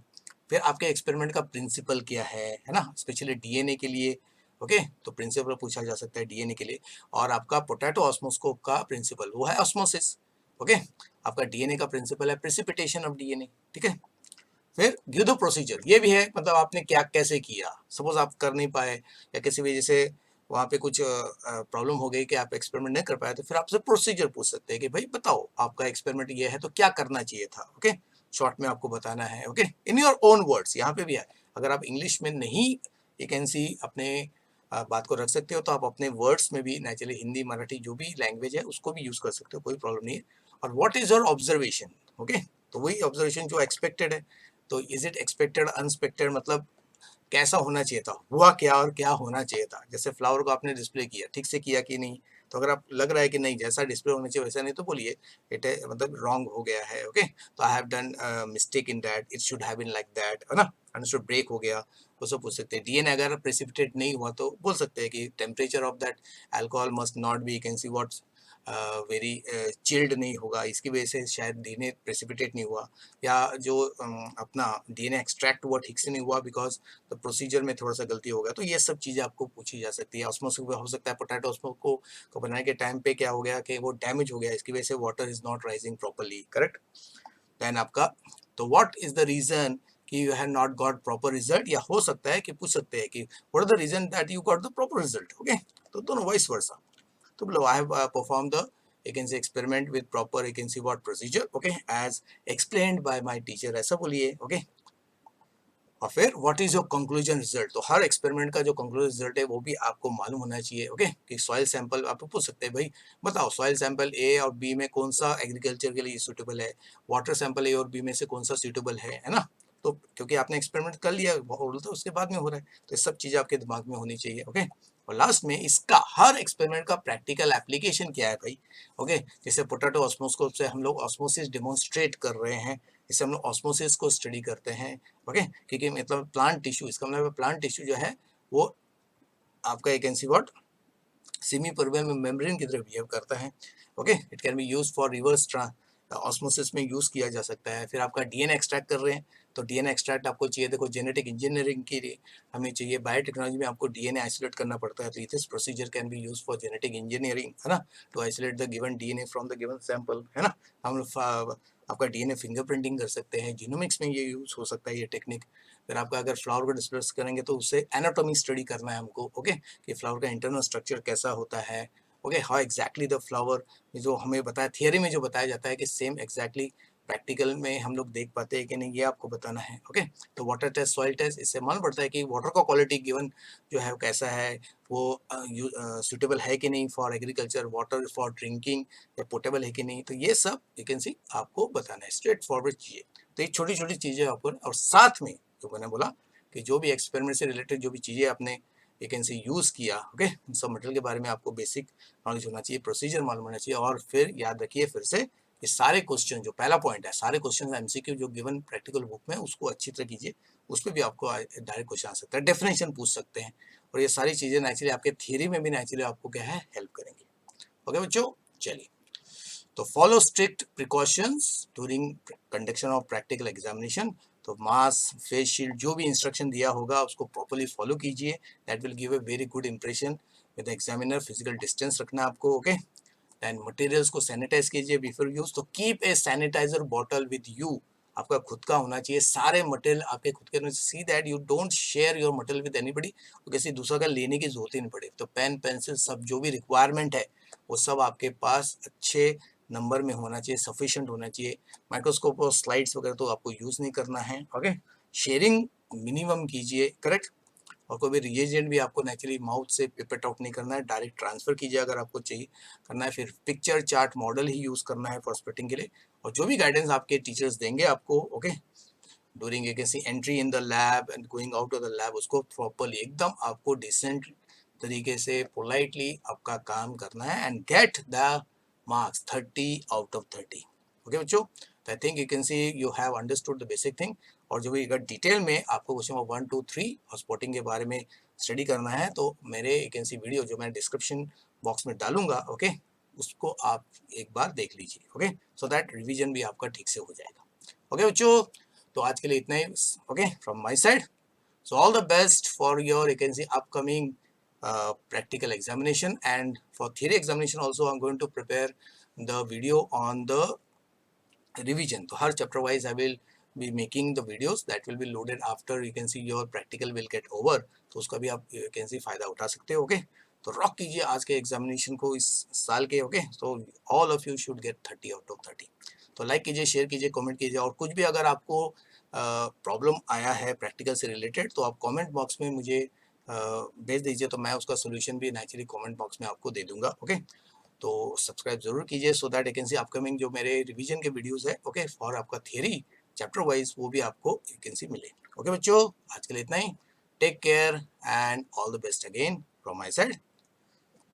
फिर आपके एक्सपेरिमेंट का प्रिंसिपल क्या है ना, स्पेशली डीएनए के लिए, ओके। तो प्रिंसिपल पूछा जा सकता है डीएनए के लिए। और आपका पोटैटो ऑस्मोस्कोप का प्रिंसिपल वो है ऑस्मोसिस, ओके। आपका डीएनए का प्रिंसिपल है प्रेसिपिटेशन ऑफ डीएनए, ठीक है। फिर गिव द प्रोसीजर, ये भी है, मतलब आपने क्या कैसे किया, सपोज आप कर नहीं पाए या किसी वजह से वहाँ पे कुछ प्रॉब्लम हो गई कि आप एक्सपेरिमेंट नहीं कर पाए, तो फिर आपसे प्रोसीजर पूछ सकते हैं कि भाई बताओ आपका एक्सपेरिमेंट ये है तो क्या करना चाहिए था, ओके। शॉर्ट में आपको बताना है, okay, in your own words, यहाँ पे भी है। अगर आप इंग्लिश में नहीं एक एनसी अपने बात को रख सकते हो तो आप अपने वर्ड्स में भी नेचुरली हिंदी मराठी जो भी लैंग्वेज है उसको भी यूज कर सकते हो, कोई प्रॉब्लम नहीं है। और what is your observation, okay, तो वही ऑब्जर्वेशन जो एक्सपेक्टेड है, तो इज इट एक्सपेक्टेड अनएक्सपेक्टेड, मतलब कैसा होना चाहिए था, हुआ क्या और क्या होना चाहिए था। जैसे फ्लावर को आपने डिस्प्ले किया, ठीक से किया कि नहीं, तो अगर आप लग रहा है कि नहीं जैसा डिस्प्ले होना चाहिए वैसा नहीं, तो बोलिए इट मतलब रॉन्ग हो गया है, ओके। तो I have done mistake in that, it should have been like that, है ना, अंडरस्टूड, ब्रेक हो गया, वो सब पूछ सकते हैं। डीएनए अगर प्रेसिपिटेट नहीं हुआ तो बोल सकते हैं कि temperature of that alcohol must not be, can see what, very chilled नहीं होगा, इसकी वजह से शायद डीएनए प्रेसिपिटेट नहीं हुआ। या जो अपना डीएनए एक्सट्रैक्ट हुआ ठीक से नहीं हुआ बिकॉज तो प्रोसीजर में थोड़ा सा गलती होगा। तो ये सब चीज़ें आपको पूछी जा सकती है। ऑस्मोसिस हो सकता है पोटैटो ऑस्मोसिस को बनाने के टाइम पे क्या हो गया कि वो डैमेज हो गया, इसकी वजह से water is not rising properly, correct. Then आपका, तो व्हाट इज द रीजन कि you have not got proper result, या हो सकता है कि पूछ सकते हैं कि what are the reason that you got the proper result, okay. तो दोनों वाइस वर्सा। तो बोलो I have perform the, you can say, experiment with proper, you can see what procedure, okay, as explained by my teacher, ऐसा बोलिए, okay। और फिर what is your conclusion result, तो हर experiment का जो कंक्लूजन रिजल्ट है वो भी आपको मालूम होना चाहिए, ओके। कि सॉइल सैंपल आप पूछ सकते हैं, भाई बताओ सॉइल सैंपल ए और बी में कौन सा एग्रीकल्चर के लिए सूटेबल है, वाटर सैंपल ए और बी में से कौन सा सूटेबल है ना। तो क्योंकि आपने एक्सपेरिमेंट कर लिया तो उसके बाद में हो रहा है, तो ये सब चीज़ें आपके दिमाग में होनी चाहिए। ओके, और लास्ट में इसका हर एक्सपेरिमेंट का प्रैक्टिकल एप्लीकेशन क्या है भाई। ओके, जैसे पोटैटो ऑस्मोस्कोप से हम लोग ऑस्मोसिस डेमोन्स्ट्रेट कर रहे हैं, इससे हम लोग ऑस्मोसिस को स्टडी करते हैं। ओके, क्योंकि मतलब प्लांट टिश्यू, इसका मतलब प्लांट टिश्यू जो है वो आपका एक can see what semi permeable membrane की तरह बिहेव करता है। Okay, it can be use for reverse osmosis में यूज किया जा सकता है। फिर आपका डीएनए एक्सट्रैक्ट कर रहे हैं, तो डीएनए एक्सट्रैक्ट आपको चाहिए, देखो जेनेटिक इंजीनियरिंग के लिए हमें चाहिए, बायोटेक्नोलॉजी में आपको डीएनए आइसोलेट करना पड़ता है, तो this procedure can be use for genetic engineering, है ना, to isolate the given DNA from the given sample, है ना। हम आपका डीएनए फिंगरप्रिंटिंग कर सकते हैं, जीनोमिक्स में ये यूज हो सकता है ये टेक्निक। फिर आपका अगर फ्लावर को डिस्कस करेंगे तो उससे एनाटॉमी स्टडी करना है हमको। ओके, कि फ्लावर का इंटरनल स्ट्रक्चर कैसा होता है। Okay, how exactly the flower, जो हमें बताया थियरी में जो बताया जाता है कि सेम एग्जैक्टली प्रैक्टिकल में हम लोग देख पाते हैं कि नहीं, ये आपको बताना है। ओके, तो वाटर टेस्ट, सॉइल टेस्ट, इससे मालूम पड़ता है कि वाटर का क्वालिटी गिवन जो है कैसा है, वो सुटेबल है कि नहीं for agriculture, water for drinking या पोर्टेबल है कि नहीं। तो ये सब यू कैन सी आपको बताना है, स्ट्रेट फॉरवर्ड चीज़ें। तो ये छोटी छोटी चीज़ें आपको, और साथ में जो मैंने बोला कि जो भी एक्सपेरिमेंट से रिलेटेड जो भी चीज़ें आपने यू कैन सी यूज़ किया, ओके, उन सब मटेरियल के बारे में आपको बेसिक नॉलेज होना चाहिए, प्रोसीजर मालूम होना चाहिए। और फिर याद रखिए फिर से, ये सारे क्वेश्चन, जो पहला पॉइंट है, सारे क्वेश्चन एमसीक्यू जो गिवन प्रैक्टिकल बुक में, उसको अच्छी तरह कीजिए, उस पर भी आपको डायरेक्ट क्वेश्चन आ सकता है, डेफिनेशन पूछ सकते हैं, और ये सारी चीज़ें नेचुरली आपके थ्योरी में भी नेचुरली आपको क्या है, हेल्प करेंगे। ओके बच्चों, चलिए, तो follow strict precautions during conduction of practical examination. तो मास्क, फेस शील्ड, जो भी इंस्ट्रक्शन दिया होगा उसको प्रॉपर्ली फॉलो कीजिए, that will give a very good impression with examiner. Physical distance रखना आपको। ओके, एंड मटेरियल्स को सैनिटाइज कीजिए बिफोर यूज, तो keep a sanitizer bottle with you, आपका खुद का होना चाहिए, सारे मटेरियल आपके खुद के, see that you don't share your material with anybody, तो किसी दूसरा का लेने की जरूरत ही नहीं पड़े। तो पेन, पेंसिल, सब जो भी रिक्वायरमेंट है वो सब आपके पास अच्छे नंबर में होना चाहिए, सफिशिएंट होना चाहिए। माइक्रोस्कोप और स्लाइड्स वगैरह तो आपको यूज़ नहीं करना है। ओके, शेयरिंग मिनिमम कीजिए, करेक्ट। और कोई भी रिएजेंट भी आपको नेचुरली माउथ से पिपेट आउट नहीं करना है, डायरेक्ट ट्रांसफर कीजिए अगर आपको चाहिए करना है। फिर पिक्चर चार्ट मॉडल ही यूज़ करना है फॉर स्प्लिटिंग के लिए, और जो भी गाइडेंस आपके टीचर्स देंगे आपको, okay, during you can C entry in the lab and going out of the lab, उसको प्रॉपरली एकदम आपको डिसेंट तरीके से पोलाइटली आपका काम करना है, and get the marks 30 out of 30। Okay बच्चों, तो I think you can see you have understood the basic thing. और जो भी अगर डिटेल में आपको क्वेश्चन नंबर 1, 2, 3 और स्पॉटिंग के बारे में स्टडी करना है, तो मेरे यू कैन सी वीडियो जो मैं डिस्क्रिप्शन बॉक्स में डालूंगा, ओके, उसको आप एक बार देख लीजिए। ओके, सो दैट रिवीजन भी आपका ठीक से हो जाएगा। ओके बच्चों, तो आज के लिए इतना ही। Okay, from my side, so all the best for your you can see upcoming practical examination, and for theory examination also I'm going to prepare the video on the revision, तो हर chapter wise I will be making the videos that will be loaded after you can see your practical will get over, तो उसका भी आप you can see फायदा उठा सकते हो। Okay, तो रॉक कीजिए आज के एग्जामिनेशन को इस साल के। ओके, तो all of you should get 30 out of 30। तो लाइक कीजिए, शेयर कीजिए, कमेंट कीजिए, और कुछ भी अगर आपको प्रॉब्लम आया है प्रैक्टिकल से रिलेटेड, तो आप कमेंट बॉक्स में मुझे भेज दीजिए, तो मैं उसका सोल्यूशन भी नेचुरली कमेंट बॉक्स में आपको दे दूंगा। ओके, तो सब्सक्राइब जरूर कीजिए, so that I can C upcoming जो मेरे रिवीजन के वीडियोस है, ओके, फॉर आपका थियरी चैप्टर वाइज, वो भी आपको यू कैन सी मिले। ओके बच्चों, आज के लिए इतना ही। Take care and all the best again from my side.